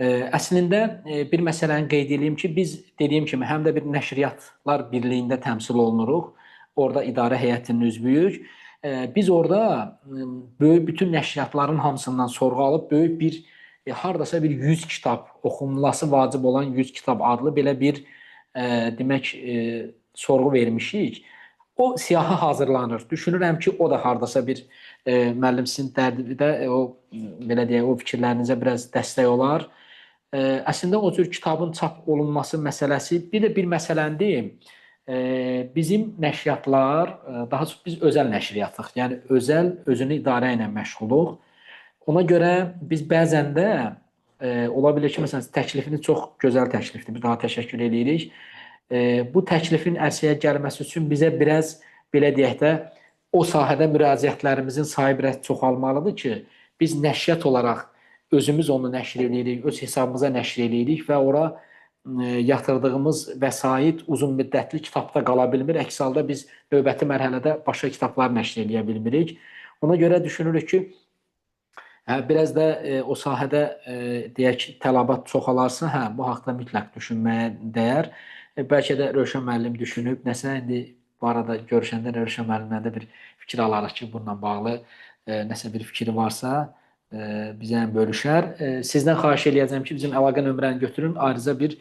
Əslində bir məsələni qeyd edeyim ki, biz dediyim kimi həm də bir nəşriyyatlar birliyində təmsil olunuruq. Orada idarə heyətinin üzvüyük. Biz orada böyük bütün nəşriyyatların hamısından sorğu alıb böyük bir hardasa bir 100 kitab, oxunulması vacib olan 100 kitab adlı belə bir demək sorğu vermişik. O siyahı hazırlanır. Düşünürəm ki, o da hardasa bir müəllim sizin dərdidə o belə deyək, o fikirlərinizə biraz dəstək olar. Əslində o cür kitabın çap olunması məsələsi bir də bir məsələni deyim. Bizim nəşriyyatlar, daha çox biz özəl nəşriyyatıq. Yəni özəl özünü idarə ilə məşğuluq. Ona görə biz bəzən də ola bilər ki, məsələn təklifiniz çox gözəl təklifdir. Bir daha təşəkkür edirik. Bu təklifin ərsəyə gəlməsi üçün bizə biraz belə deyək də o sahədə müraciətlərimizin sayı biraz çoxalmalıdır ki, biz nəşriyyat olaraq özümüz onu nəşr edirik, öz hesabımıza nəşr edirik və ora yatırdığımız vəsait uzun müddətli kitabda qala bilmir. Əks halda biz növbəti mərhələdə başqa kitablar nəşr edə bilmirik. Ona görə düşünürük ki, biraz da o sahədə deyək tələbat çoxalarsa, bu haqda mütləq düşünməyə dəyər. Bəlkə də Rövşən müəllim düşünüb, nəsə indi bu arada görüşəndə Rövşən müəllimlə də bir fikir alarıq ki, bununla bağlı nəsə bir fikri varsa bizə bölüşər. Sizdən xahiş eləyəcəm ki, bizim əlaqə nömrəni götürün, ayrıca bir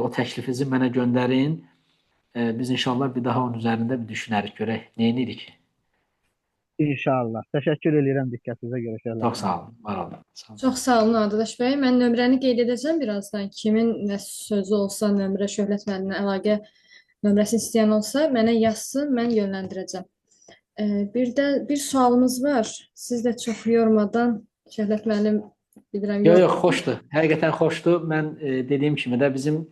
o təklifinizi mənə göndərin. Biz inşallah bir daha onun üzərində bir düşünərik, görək, nə edirik? İnşallah. Təşəkkür edirəm diqqətinizə görə. Çox sağ olun, var olun. Çox sağ olun Ardadaş bəy. Mən nömrəni qeyd edəcəm birazdan. Kimin nə sözü olsa, nömrə Şöhrət müəllimlə əlaqə nömrəsini istəyən olsa, mənə yazsın, mən yönləndirəcəm. Bir də bir sualımız var. Siz də çox yormadan Şöhrət müəllim bilirəm. Yox, xoşdur. Həqiqətən xoşdur. Mən dediyim kimi də bizim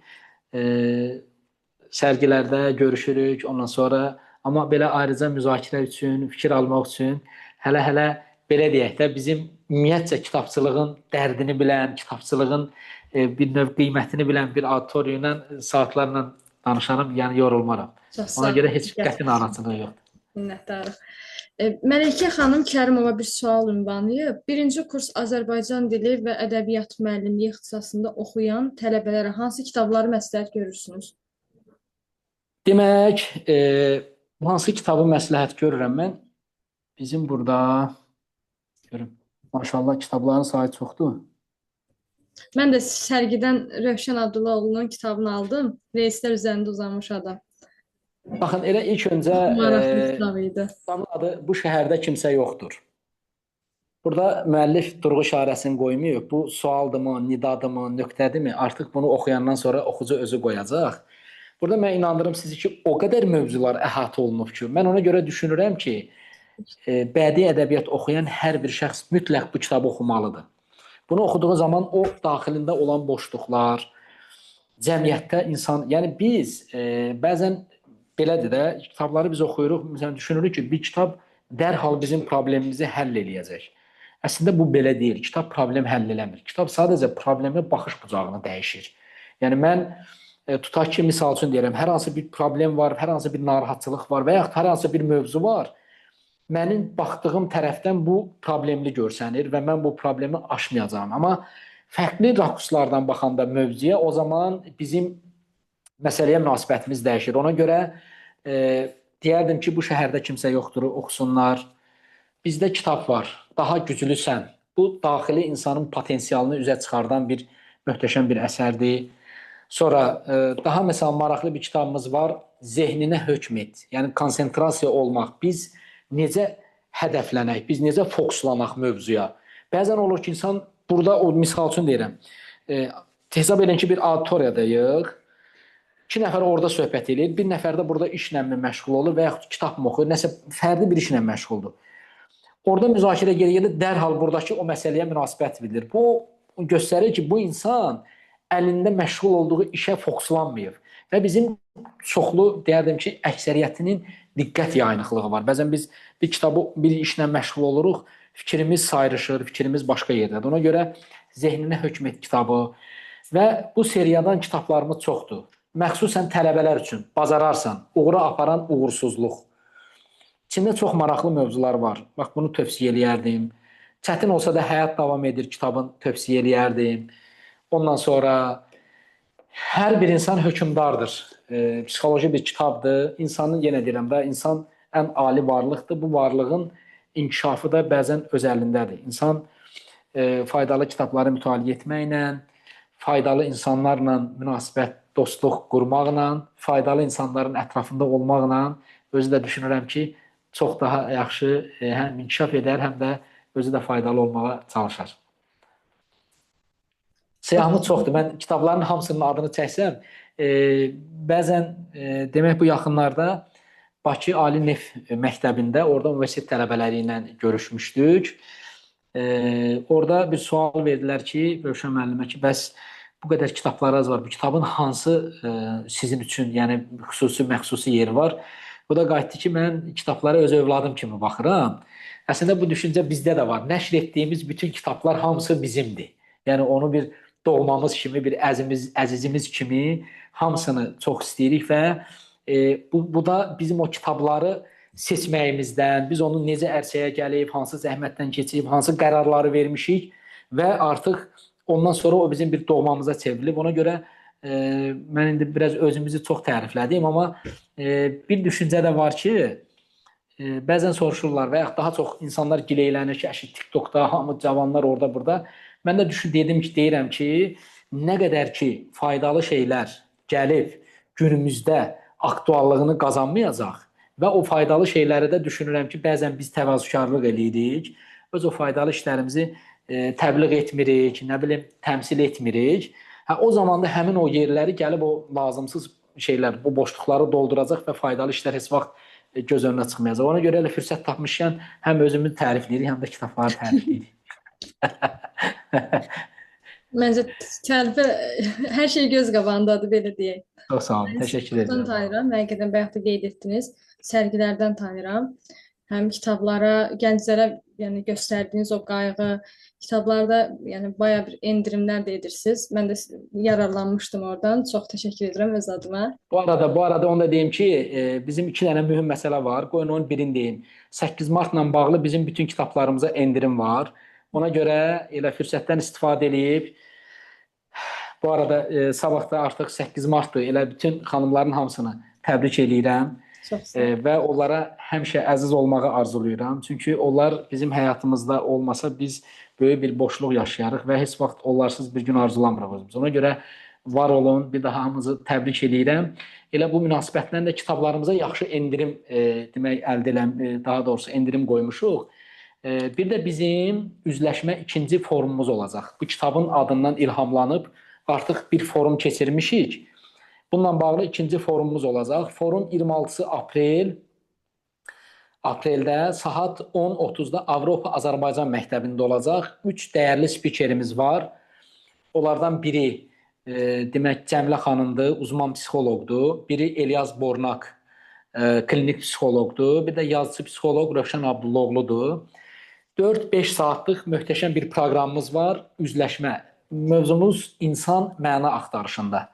sərgilərdə görüşürük, ondan sonra amma belə ayrıca müzakirə üçün, fikir almaq üçün hələ belə deyək də bizim ümumiyyətcə kitabçılığın dərdini bilən, kitabçılığın bir növ qiymətini bilən bir auditoriya ilə saatlarla danışarım, yəni yorulmaram. Ona görə heç qəti narahatçılığı yoxdur. Minnətdarıq. Məlikə xanım Kərimova bir sual ünvanlayıb. Birinci kurs Azərbaycan dili və ədəbiyyat müəllimliyi ixtisasında oxuyan tələbələrə hansı kitabları məsləhət görürsünüz? Demək, hansı kitabı məsləhət görürəm mən? Bizim burada görüm, maşallah kitabların sayı çoxdur. Mən də sərgidən Rövşən Abdullaoğlu'nun kitabını aldım. Reislər üzərində uzanmış adam. Baxın, elə ilk öncə Maraqlı kitab idi. kitabın adı Bu şəhərdə kimsə yoxdur. Burada müəllif durğu işarəsini qoymayıb. Bu sualdımı, nidadımı, nöqtədimi? Artıq bunu oxuyandan sonra oxucu özü qoyacaq. Burada mən inandırım sizi ki, o qədər mövzular əhatə olunub ki, mən ona görə düşünürəm ki, bədii ədəbiyyat oxuyan hər bir şəxs mütləq bu kitabı oxumalıdır. Bunu oxuduğu zaman o daxilində olan boşluqlar, cəmiyyətdə insan, yəni biz bəzən belədir də, kitabları biz oxuyuruq, məsələn düşünürük ki, bir kitab dərhal bizim problemimizi həll eləyəcək. Əslində bu belə deyil. Kitab problem həll eləmir. Kitab sadəcə problemə baxış bucağını dəyişir. Yəni mən tutaq ki, misal üçün deyirəm, hər hansı bir problem var, hər hansı bir narahatçılıq var və yaxud hər hansı bir mövzu var. Mənim baxdığım tərəfdən bu problemli görsənir və mən bu problemi aşmayacağam. Amma fərqli rakurslardan baxanda mövzuya, o zaman bizim məsələyə münasibətimiz dəyişir. Ona görə deyərdim ki, bu şəhərdə kimsə yoxdur, oxusunlar. Bizdə kitab var, daha güclüsən. Bu, daxili insanın potensialını üzə çıxardan bir möhtəşəm bir əsərdir. Sonra daha məsələn maraqlı bir kitabımız var, Zehninə hökm et. Yəni konsentrasiya olmaq. Biz necə hədəflənək, biz necə fokuslanaq mövzuya. Bəzən olur ki, insan burada, o misal üçün deyirəm, hesab edin ki, bir auditoriyadayıq, 2 nəfər orada söhbət edir, bir nəfər də burada işlə məşğul olur və yaxud kitab mı oxuyur, nəsə fərqli bir işlə məşğuldur. Orada müzakirə gedir, dərhal buradakı o məsələyə münasibət bildirir. Bu göstərir ki, bu insan əlində məşğul olduğu işə fokuslanmayıb. Və bizim çoxlu, deyərdim ki, əksəriyyətinin diqqət yayınıqlığı var. Bəzən biz bir kitabı, bir işlə məşğul oluruq, fikrimiz sayrışır, fikrimiz başqa yerdədir. Ona görə Zehninə hökm et kitabı və bu seriyadan kitablarımız çoxdur. Məxsusən tələbələr üçün bacararsan, uğura aparan uğursuzluq. İçində çox maraqlı mövzular var. Bax, bunu tövsiyə eləyərdim. Çətin olsa da həyat davam edir kitabın tövsiyə eləyərdim. Ondan sonra hər bir insan hökmdardır. Psixoloji bir kitabdır. İnsanın, yenə deyirəm də, insan ən ali varlıqdır. Bu varlığın inkişafı da bəzən öz əlindədir. İnsan faydalı kitabları mütaliə etməklə, faydalı insanlarla münasibət, dostluq qurmaqla, faydalı insanların ətrafında olmaqla özü də düşünürəm ki, çox daha yaxşı həm inkişaf edər, həm də özü də faydalı olmağa çalışar. Siyahımız çoxdur. Mən kitabların hamısının adını çəksəm, bəzən demək bu yaxınlarda Bakı Ali Neft Məktəbində, orada universitet tələbələri ilə görüşmüşdük. Orada bir sual verdilər ki, Rövşən müəllimə ki, bəs bu qədər kitablarınız var. Bu kitabın hansı sizin üçün, yəni xüsusi, məxsusi yeri var? Bu da qayıtdı ki, mən kitablara öz övladım kimi baxıram. Əslində bu düşüncə bizdə də var. Nəşr etdiyimiz bütün kitablar hamısı bizimdir. Yəni onu bir doğmamız kimi, bir əzizimiz kimi hamısını çox istəyirik və bu da bizim o kitabları seçməyimizdən, biz onun necə ərsəyə gəlib, hansı zəhmətdən keçib, hansı qərarları vermişik və artıq ondan sonra o bizim bir doğmamıza çevrilib. Ona görə mən indi biraz özümüzü çox təriflədim, amma bir düşüncə də var ki, bəzən soruşurlar və yaxud daha çox insanlar gileylənir ki, TikTokda hamı cavanlar orada burada. Mən də deyirəm ki, nə qədər ki faydalı şeylər gəlib günümüzdə aktuallığını qazanmayacaq və o faydalı şeyləri də düşünürəm ki, bəzən biz təvazökarlıq eləyirik, öz o faydalı işlərimizi təbliğ etmirik, nə bilim, təmsil etmirik. O zaman da həmin o yerləri gəlib o lazımsız şeylər, bu boşluqları dolduracaq və faydalı işlər heç vaxt göz önünə çıxmayacaq. Ona görə elə fürsət tapmışkən həm özümüzü tərifləyirik, həm də kitabları tərifləyirik. Məncə tərifə hər şey göz qabağındadır, belə deyək. Çox sağ olun, təşəkkür edirəm. Tanıyıram, həqiqətən bayaq da qeyd etdiniz, sərgilərdən tanıyıram. Həm kitablara, gənclərə yəni göstərdiyiniz o qayğı, kitablarda yəni bayağı bir endirimlər də edirsiniz. Mən də yararlanmışdım oradan. Çox təşəkkür edirəm öz adıma. Bu arada onu da deyim ki, bizim 2 dənə mühüm məsələ var. Qoyun onun birini deyim. 8 martla bağlı bizim bütün kitablarımıza endirim var. Ona görə elə fürsətdən istifadə edib, bu arada sabah da artıq 8 martdır, elə bütün xanımların hamısını təbrik edirəm və onlara həmişə əziz olmağı arzulayıram. Çünki onlar bizim həyatımızda olmasa biz böyük bir boşluq yaşayarıq və heç vaxt onlarsız bir gün arzulamırıq özümüz. Ona görə var olun, bir daha hamınızı təbrik edirəm. Elə bu münasibətlə də kitablarımıza yaxşı endirim demək əldə edəm, daha doğrusu endirim qoymuşuq. Bir də bizim üzləşmə 2-ci forumumuz olacaq. Bu kitabın adından ilhamlanıb artıq bir forum keçirmişik. Bununla bağlı 2-ci forumumuz olacaq. Forum 26 apreldə saat 10:30-da Avropa Azərbaycan Məktəbində olacaq. 3 dəyərli spikerimiz var. Onlardan biri demək Cəmilə xanımdır, uzman psixoloqdur. Biri Elias Bornak, klinik psixoloqdur. Bir də yazıcı psixoloq Rövşən Abdullaoğludur. 4-5 saatlıq möhtəşəm bir proqramımız var, üzləşmə. Mövzumuz insan məna axtarışında.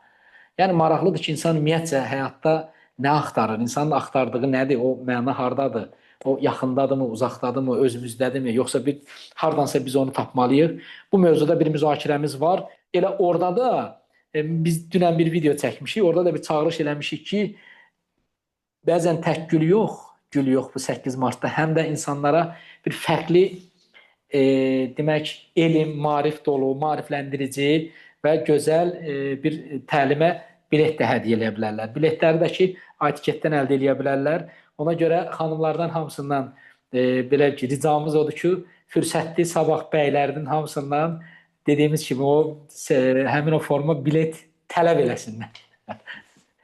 Yəni maraqlıdır ki, insan ümumiyyətcə həyatda nə axtarır? İnsanın axtardığı nədir? O məna hardadır? O yaxındadırmı, uzaqdadırmı, özümüzdədirmi, yoxsa bir hardansa biz onu tapmalıyıq? Bu mövzuda bir müzakirəmiz var. Elə orada da biz dünən bir video çəkmişik. Orada da bir çağırış eləmişik ki, bəzən tək gül yox bu 8 Martda, həm də insanlara bir fərqli demək, elm, maarif dolu, maarifləndirici və gözəl bir təlimə bilet də hədiyyə eləyə bilərlər. Biletləri də ki, etiketdən əldə eləyə bilərlər. Ona görə xanımlardan hamısından belə ki, ricamız odur ki, fürsətli sabah bəylərinin hamısından dediyimiz kimi həmin o forma bilet tələb eləsinlər.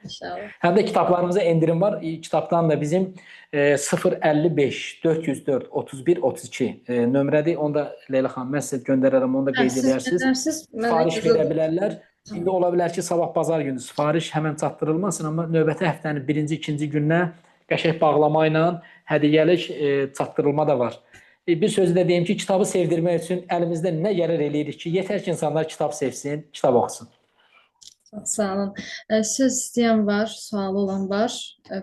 İnşallah. Həm də kitablarımıza endirim var. Kitabdan da bizim 055 404 31 32 nömrədir. Onu da Leyla xanım, mən sizə göndərərəm, onu da qeyd edərsiniz. Sifariş verə bilərlər. İndi ola bilər ki, sabah bazar günü sifariş həmən çatdırılmasın, amma növbəti həftənin birinci, ikinci gününə qəşəng bağlama ilə hədiyyəlik çatdırılma da var. Bir sözü də deyim ki, kitabı sevdirmək üçün əlimizdə nə gəlir eləyirik ki, yetər ki, insanlar kitab sevsin, kitab oxusun. Sağ olun. Söz istəyən var, sualı olan var.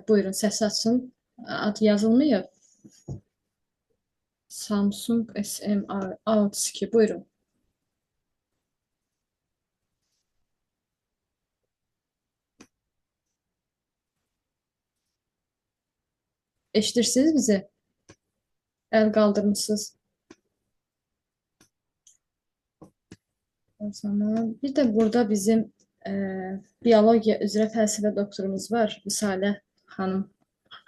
Buyurun, səs açın. Adı yazılmıyor. Samsung SM62. Buyurun. Eşidirsiniz bizi? Əl qaldırmışsınız. O zaman bir də burada bizim biyologiya üzrə fəlsəfə doktorumuz var, Müsalə xanım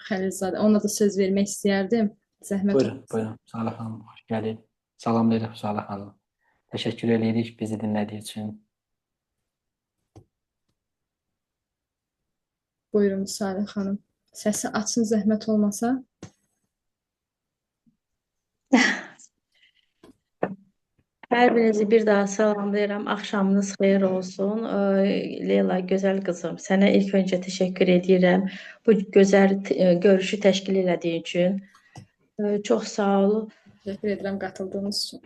Xəlilzadə. Ona da söz vermək istəyərdim. Zəhmət Buyurun, olmasın. buyurun. Müsalə xanım, xoş gəlin. Salamlayırıq Müsalə xanım. Təşəkkür edirik bizi dinlədiyi üçün. Buyurun Müsalə xanım. Səsi açın, zəhmət olmasa. Hər birinizi bir daha salamlayıram. Axşamınız xeyir olsun. Leyla, gözəl qızım, sənə ilk öncə təşəkkür edirəm bu gözəl görüşü təşkil elədiyin üçün. Çox sağ ol. Təşəkkür edirəm qatıldığınız üçün.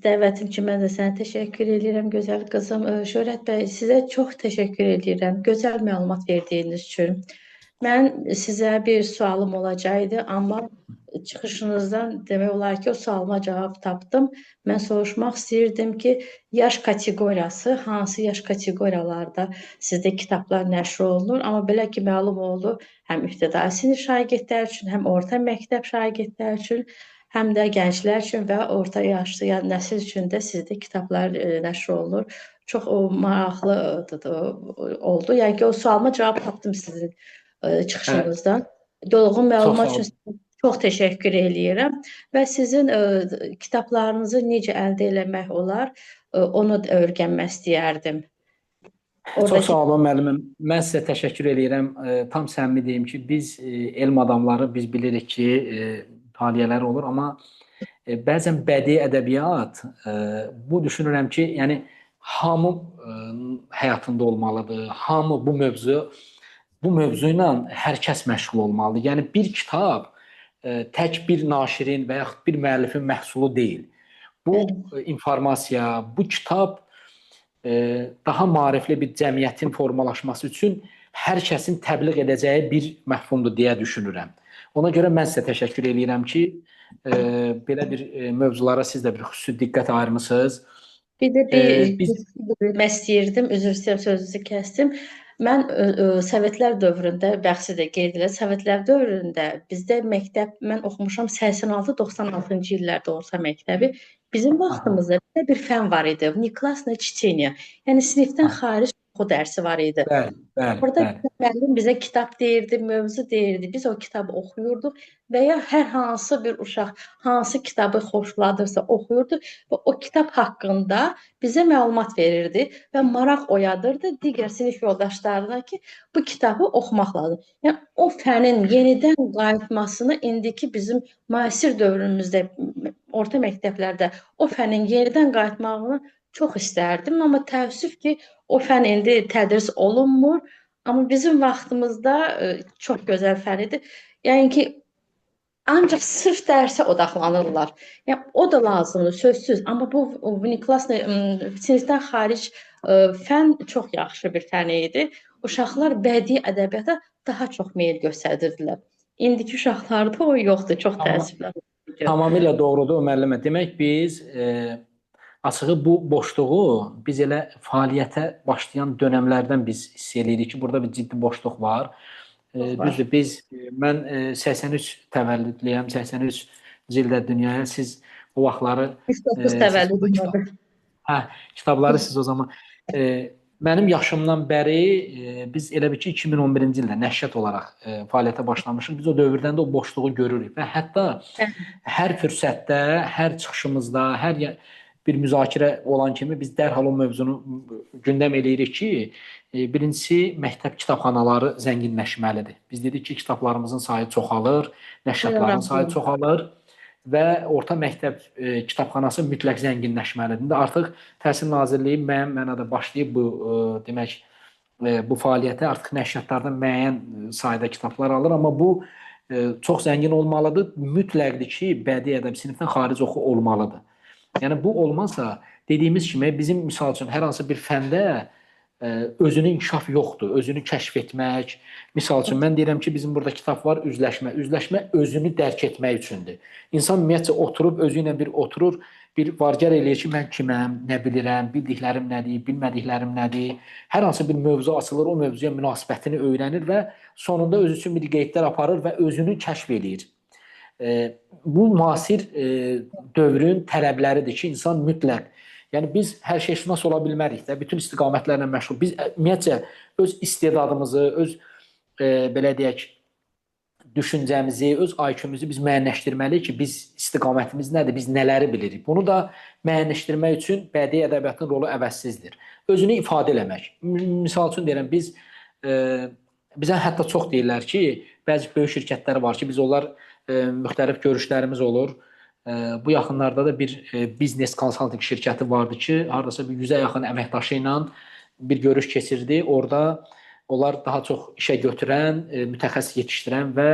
Dəvətin üçün mən də sənə təşəkkür edirəm, gözəl qızım. Şöhrət bəy, sizə çox təşəkkür edirəm gözəl məlumat verdiyiniz üçün. Mən sizə bir sualım olacaqdı, amma çıxışınızdan demək olar ki, o sualıma cavab tapdım. Mən soruşmaq istəyirdim ki, yaş kateqoriyası, hansı yaş kateqoriyalarda sizdə kitablar nəşr olunur? Amma belə ki, məlum oldu, həm ibtidai sinif şagirdlər üçün, həm orta məktəb şagirdlər üçün, həm də gənclər üçün və orta yaşlı nəsil üçün də sizdə kitablar nəşr olunur. Çox maraqlı oldu. Yəni ki, o sualıma cavab tapdım sizin çıxışınızdan. Dolğun məlumat üçün çox təşəkkür eləyirəm və sizin kitablarınızı necə əldə eləmək olar, onu da öyrənmək istəyərdim. Çox sağ olun müəllimim. Mən sizə təşəkkür eləyirəm. Tam səmimi deyim ki, biz elm adamları biz bilirik ki, fəaliyyələr olur, amma bəzən bədii ədəbiyyat bu düşünürəm ki, yəni hamı həyatında olmalıdır. Hamı bu mövzu ilə hər kəs məşğul olmalıdır. Yəni bir kitab tək bir naşirin və yaxud bir müəllifin məhsulu deyil. Bu informasiya, bu kitab daha maarifli bir cəmiyyətin formalaşması üçün hər kəsin təbliğ edəcəyi bir məfhumdur deyə düşünürəm. Ona görə mən sizə təşəkkür edirəm ki, belə bir mövzulara siz də bir xüsusi diqqət ayırmısınız. Bir də bilmək istəyirdim, üzr istəyirəm, sözünüzü kəsdim. Mən Sovetlər dövründə, bəxsi də qeyd edirəm, Sovetlər dövründə bizdə məktəb, mən oxumuşam 86-96-cı illərdə orta məktəbi. Bizim vaxtımızda bir fən var idi, Niklasna çiçeniya. Yəni sinifdən xaric oxu dərsi var idi. Orada müəllim bizə kitab deyirdi, mövzu deyirdi. Biz o kitabı oxuyurduq və ya hər hansı bir uşaq hansı kitabı xoşladırsa oxuyurdu və o kitab haqqında bizə məlumat verirdi və maraq oyadırdı digər sinif yoldaşlarına ki, bu kitabı oxumaq lazım. Yəni o fənin yenidən qayıtmasını indiki bizim müasir dövrümüzdə orta məktəblərdə o fənin yenidən qayıtmağını çox istərdim, amma təəssüf ki, o fən indi tədris olunmur, amma bizim vaxtımızda çox gözəl fən idi. Yəni ki, ancaq sırf dərsə odaqlanırlar. Yəni o da lazımdır, sözsüz. Amma bu Vniklas sinifdən xaric fən çox yaxşı bir fən idi. Uşaqlar bədii ədəbiyyata daha çox meyl göstərirdilər. İndiki uşaqlarda o yoxdur, çox Amma təəssüflər. tamamilə doğrudur müəllimə. Demək biz açığı bu boşluğu biz elə fəaliyyətə başlayan dönəmlərdən biz hiss edirik ki, burada bir ciddi boşluq var. Düzdür, mən 83 təvəllüdlüyəm, 83-cü ildə dünyaya, siz o vaxtları 39 təvəllüdüm. kitabları siz o zaman mənim yaşımdan bəri biz elə bir ki 2011-ci ildə nəşriyyat olaraq fəaliyyətə başlamışıq. Biz o dövrdən də o boşluğu görürük və hətta hər fürsətdə, hər çıxışımızda, hər bir müzakirə olan kimi biz dərhal o mövzunu gündəm eləyirik ki, birincisi məktəb kitabxanaları zənginləşməlidir. Biz dedik ki, kitablarımızın sayı çoxalır, nəşriyyatların sayı çoxalır və orta məktəb kitabxanası mütləq zənginləşməlidir. Artıq Təhsil Nazirliyi müəyyən mənada başlayıb bu fəaliyyətə, artıq nəşriyyatlardan müəyyən sayda kitablar alır, amma bu çox zəngin olmalıdır. Mütləqdir ki, bədii ədəbi sinifdən xaric oxu olmalıdır. Yəni bu olmazsa, dediyimiz kimi bizim misal üçün hər hansı bir fəndə özünü inkişaf yoxdur, özünü kəşf etmək. Misal üçün mən deyirəm ki, bizim burada kitab var, üzləşmə. Üzləşmə özünü dərk etmək üçündür. İnsan ümumiyyətcə oturub, özü ilə bir oturur, bir vargər eləyir ki, mən kiməm, nə bilirəm, bildiklərim nədir, bilmədiklərim nədir. Hər hansı bir mövzu açılır, o mövzuya münasibətini öyrənir və sonunda öz üçün bir qeydlər aparır və özünü kəşf eləyir. Bu müasir dövrün tələbləridir ki, insan mütləq, yəni biz hər şeyşünas ola bilmərik də, bütün istiqamətlərlə məşğul. Biz ümumiyyətcə öz istedadımızı, öz belə deyək, düşüncəmizi, öz IQ-muzu biz müəyyənləşdirməliyik ki, biz istiqamətimiz nədir, biz nələri bilirik. Bunu da müəyyənləşdirmək üçün bədii ədəbiyyatın rolu əvəzsizdir. Özünü ifadə eləmək. Misal üçün deyirəm, bizə hətta çox deyirlər ki, bəzi böyük şirkətlər var ki, biz onlar müxtəlif görüşlərimiz olur. Bu yaxınlarda da bir biznes konsalting şirkəti vardı ki, hardasa bir 100-ə yaxın əməkdaşı ilə bir görüş keçirdi. Orada onlar daha çox işə götürən, mütəxəssis yetişdirən və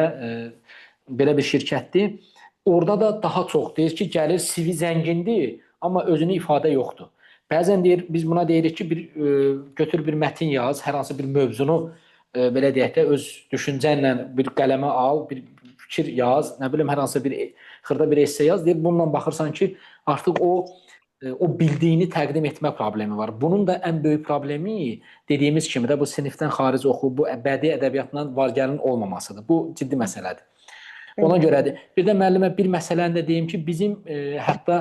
belə bir şirkətdir. Orada da daha çox deyir ki, gəlir CV zəngindir, amma özünü ifadə yoxdur. Bəzən deyir, biz buna deyirik ki, götür bir mətin yaz, hər hansı bir mövzunu belə deyək də öz düşüncənlə bir qələmə al, bir fikir yaz, nə bilim hər hansı bir xırda bir esse yaz, deyir, bununla baxırsan ki, artıq o bildiyini təqdim etmə problemi var. Bunun da ən böyük problemi dediyimiz kimi də bu sinifdən xaric oxu, bu bədii ədəbiyyatla vargərin olmamasıdır. Bu ciddi məsələdir. Ona görədir. Bir də müəllimə bir məsələni də deyim ki, bizim hətta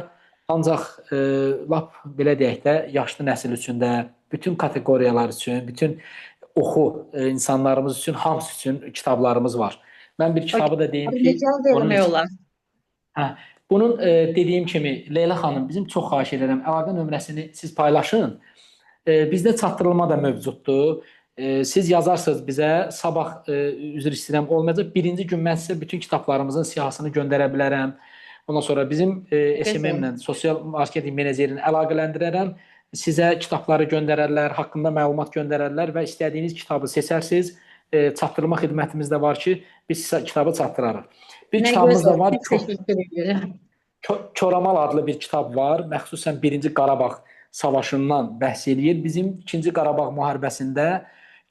ancaq lap belə deyək də yaşlı nəsil üçün də, bütün kateqoriyalar üçün, bütün oxu insanlarımız üçün, hamısı üçün kitablarımız var. Mən bir kitabı da deyim ki, bunun dediyim kimi Leyla xanım, bizim çox xahiş edirəm, əlaqə nömrəsini siz paylaşın. Bizdə çatdırılma da mövcuddur. Siz yazarsınız bizə, sabah üzr istəyirəm olmayacaq. Birinci gün mən sizə bütün kitablarımızın siyahısını göndərə bilərəm. Ondan sonra bizim SMM-lə, sosial marketing menecerini əlaqələndirərəm. Sizə kitabları göndərərlər, haqqında məlumat göndərərlər və istədiyiniz kitabı seçərsiniz. Çatdırma xidmətimiz də var ki, biz kitabı çatdırarıq. Bir kitabımız da var, Koramal adlı bir kitab var. Məxsusən 1-ci Qarabağ savaşından bəhs eləyir. Bizim 2-ci Qarabağ müharibəsində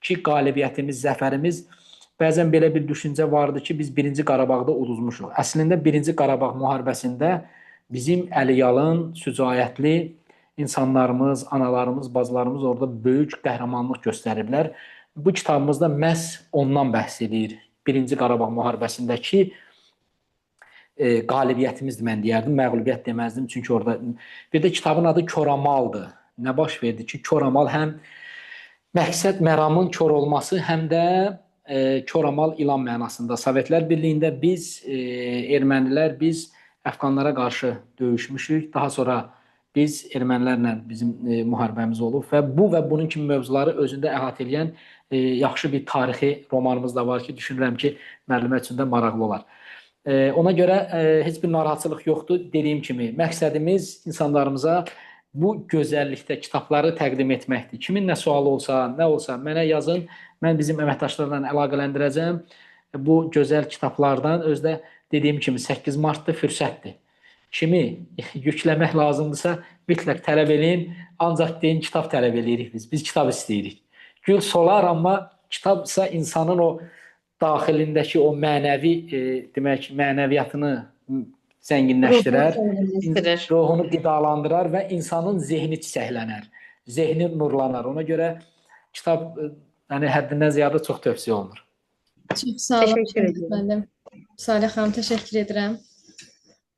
ki, qalibiyyətimiz, zəfərimiz, bəzən belə bir düşüncə vardı ki, biz 1-ci Qarabağda uduzmuşuq. Əslində 1-ci Qarabağ müharibəsində bizim əliyalın, sücayətli insanlarımız, analarımız, bacılarımız orada böyük qəhrəmanlıq göstəriblər. Bu kitabımızda məhz ondan bəhs edir. 1-ci Qarabağ müharibəsindəki qalibiyyətimizdir, mən deyərdim, məğlubiyyət deməzdim. Çünki orada bir də kitabın adı Koramaldır. Nə baş verdi ki, Koramal həm məqsəd məramın kor olması, həm də Koramal ilan mənasında. Sovetlər Birliyində biz ermənilər, biz əfqanlara qarşı döyüşmüşük. Daha sonra biz ermənilərlə bizim müharibəmiz olub və bunun kimi mövzuları özündə əhatə edən yaxşı bir tarixi romanımız da var ki, düşünürəm ki, müəllimə üçün də maraqlı olar. Ona görə heç bir narahatçılıq yoxdur. Dediyim kimi, məqsədimiz insanlarımıza bu gözəllikdə kitabları təqdim etməkdir. Kimin nə sualı olsa, nə olsa mənə yazın. Mən bizim əməkdaşlarla əlaqələndirəcəm. Bu gözəl kitablardan özdə dediyim kimi 8 martda fürsətdir. Kimi yükləmək lazımdırsa mütləq tələb eləyin. Ancaq deyin kitab tələb eləyirik biz. Biz kitab istəyirik. Gül solar, amma kitabsa insanın o daxilindəki o mənəvi demək mənəviyyatını zənginləşdirər, Zenginləşdirir. ruhunu qidalandırar və insanın zehni çiçəklənər, zehni nurlanar. Ona görə kitab yəni həddindən ziyadə çox tövsiyə olunur. Çox sağ olun Təşəkkür Şöhrət edirəm. müəllim. Salih xanım, təşəkkür edirəm.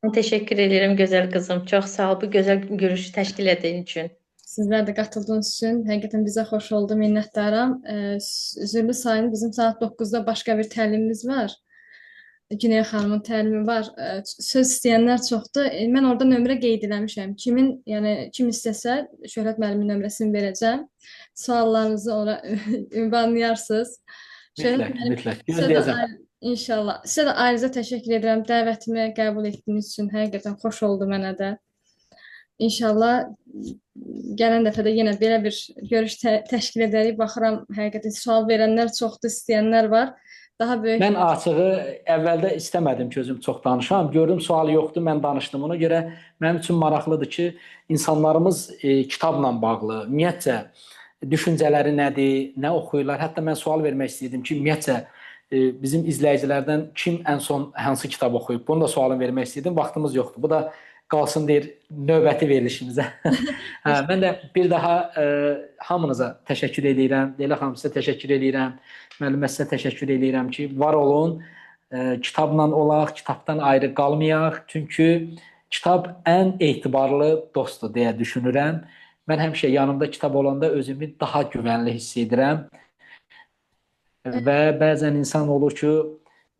Mən təşəkkür edirəm gözəl qızım. Çox sağ ol bu gözəl görüşü təşkil etdiyin üçün. Sizlər də qatıldığınız üçün həqiqətən bizə xoş oldu, minnətdaram. Zürlü sayın bizim saat 9-da başqa bir təlimimiz var. Güney xanımın təlimi var. Söz istəyənlər çoxdur. Mən orada nömrə qeyd eləmişəm. Kim istəsə Şöhrət müəllimin nömrəsini verəcəm. Suallarınızı ora ünvanlayarsınız. Şöhrət müəllim, Mütləq. sizə də Gözləyəcəm. İnşallah. Sizə də ayrıca təşəkkür edirəm. Dəvətimi qəbul etdiyiniz üçün həqiqətən xoş oldu mənə də. İnşallah gələn dəfə də yenə belə bir görüş təşkil edərik. Baxıram, həqiqətən sual verənlər çoxdur, istəyənlər var. Daha böyük Mən açığı əvvəldə istəmədim ki, özüm çox danışam. Gördüm sual yoxdur, mən danışdım. Ona görə mənim üçün maraqlıdır ki, insanlarımız kitabla bağlı, ümumiyyətcə düşüncələri nədir, nə oxuyurlar. Hətta mən sual vermək istəyirdim ki, ümumiyyətcə bizim izləyicilərdən kim ən son hansı kitab oxuyub? Bunu da sualını vermək istəyirdim. Vaxtımız yoxdur. Bu da qalsın deyir növbəti verilişimizə. Mən də bir daha hamınıza təşəkkür edirəm. Leyla xanım sizə təşəkkür edirəm. Müəllimə sizə təşəkkür edirəm ki, var olun. Kitabla olaq, kitabdan ayrı qalmayaq. Çünki kitab ən etibarlı dostdur deyə düşünürəm. Mən həmişə yanımda kitab olanda özümü daha güvənli hiss edirəm. Və bəzən insan olur ki,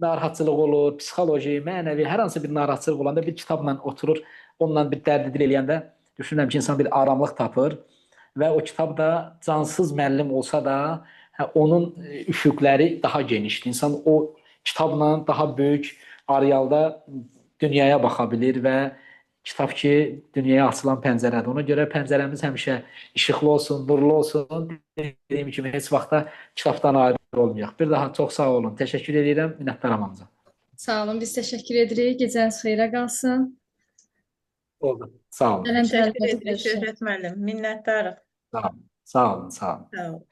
narahatçılıq olur, psixoloji, mənəvi, hər hansı bir narahatçılıq olanda bir kitabla oturur, onunla bir dərdi dil eləyəndə düşünürəm ki, insan bir aramlıq tapır və o kitab da cansız müəllim olsa da onun üfüqləri daha genişdir. İnsan o kitabla daha böyük arealda dünyaya baxa bilir və kitab ki, dünyaya açılan pəncərədir. Ona görə pəncərəmiz həmişə işıqlı olsun, nurlu olsun. Dediyim kimi, heç vaxtda kitabdan ayrı olmayaq. Bir daha çox sağ olun. Təşəkkür edirəm. Minnətdaram hamınıza. Sağ olun, biz təşəkkür edirik. Gecəniz xeyrə qalsın. Oldu. Sağ olun. Gələn Təşəkkür təlimdə edirik görüşək. Şöhrət müəllim. Minnətdarıq. Sağ olun. Sağ olun. Sağ olun. Sağ olun.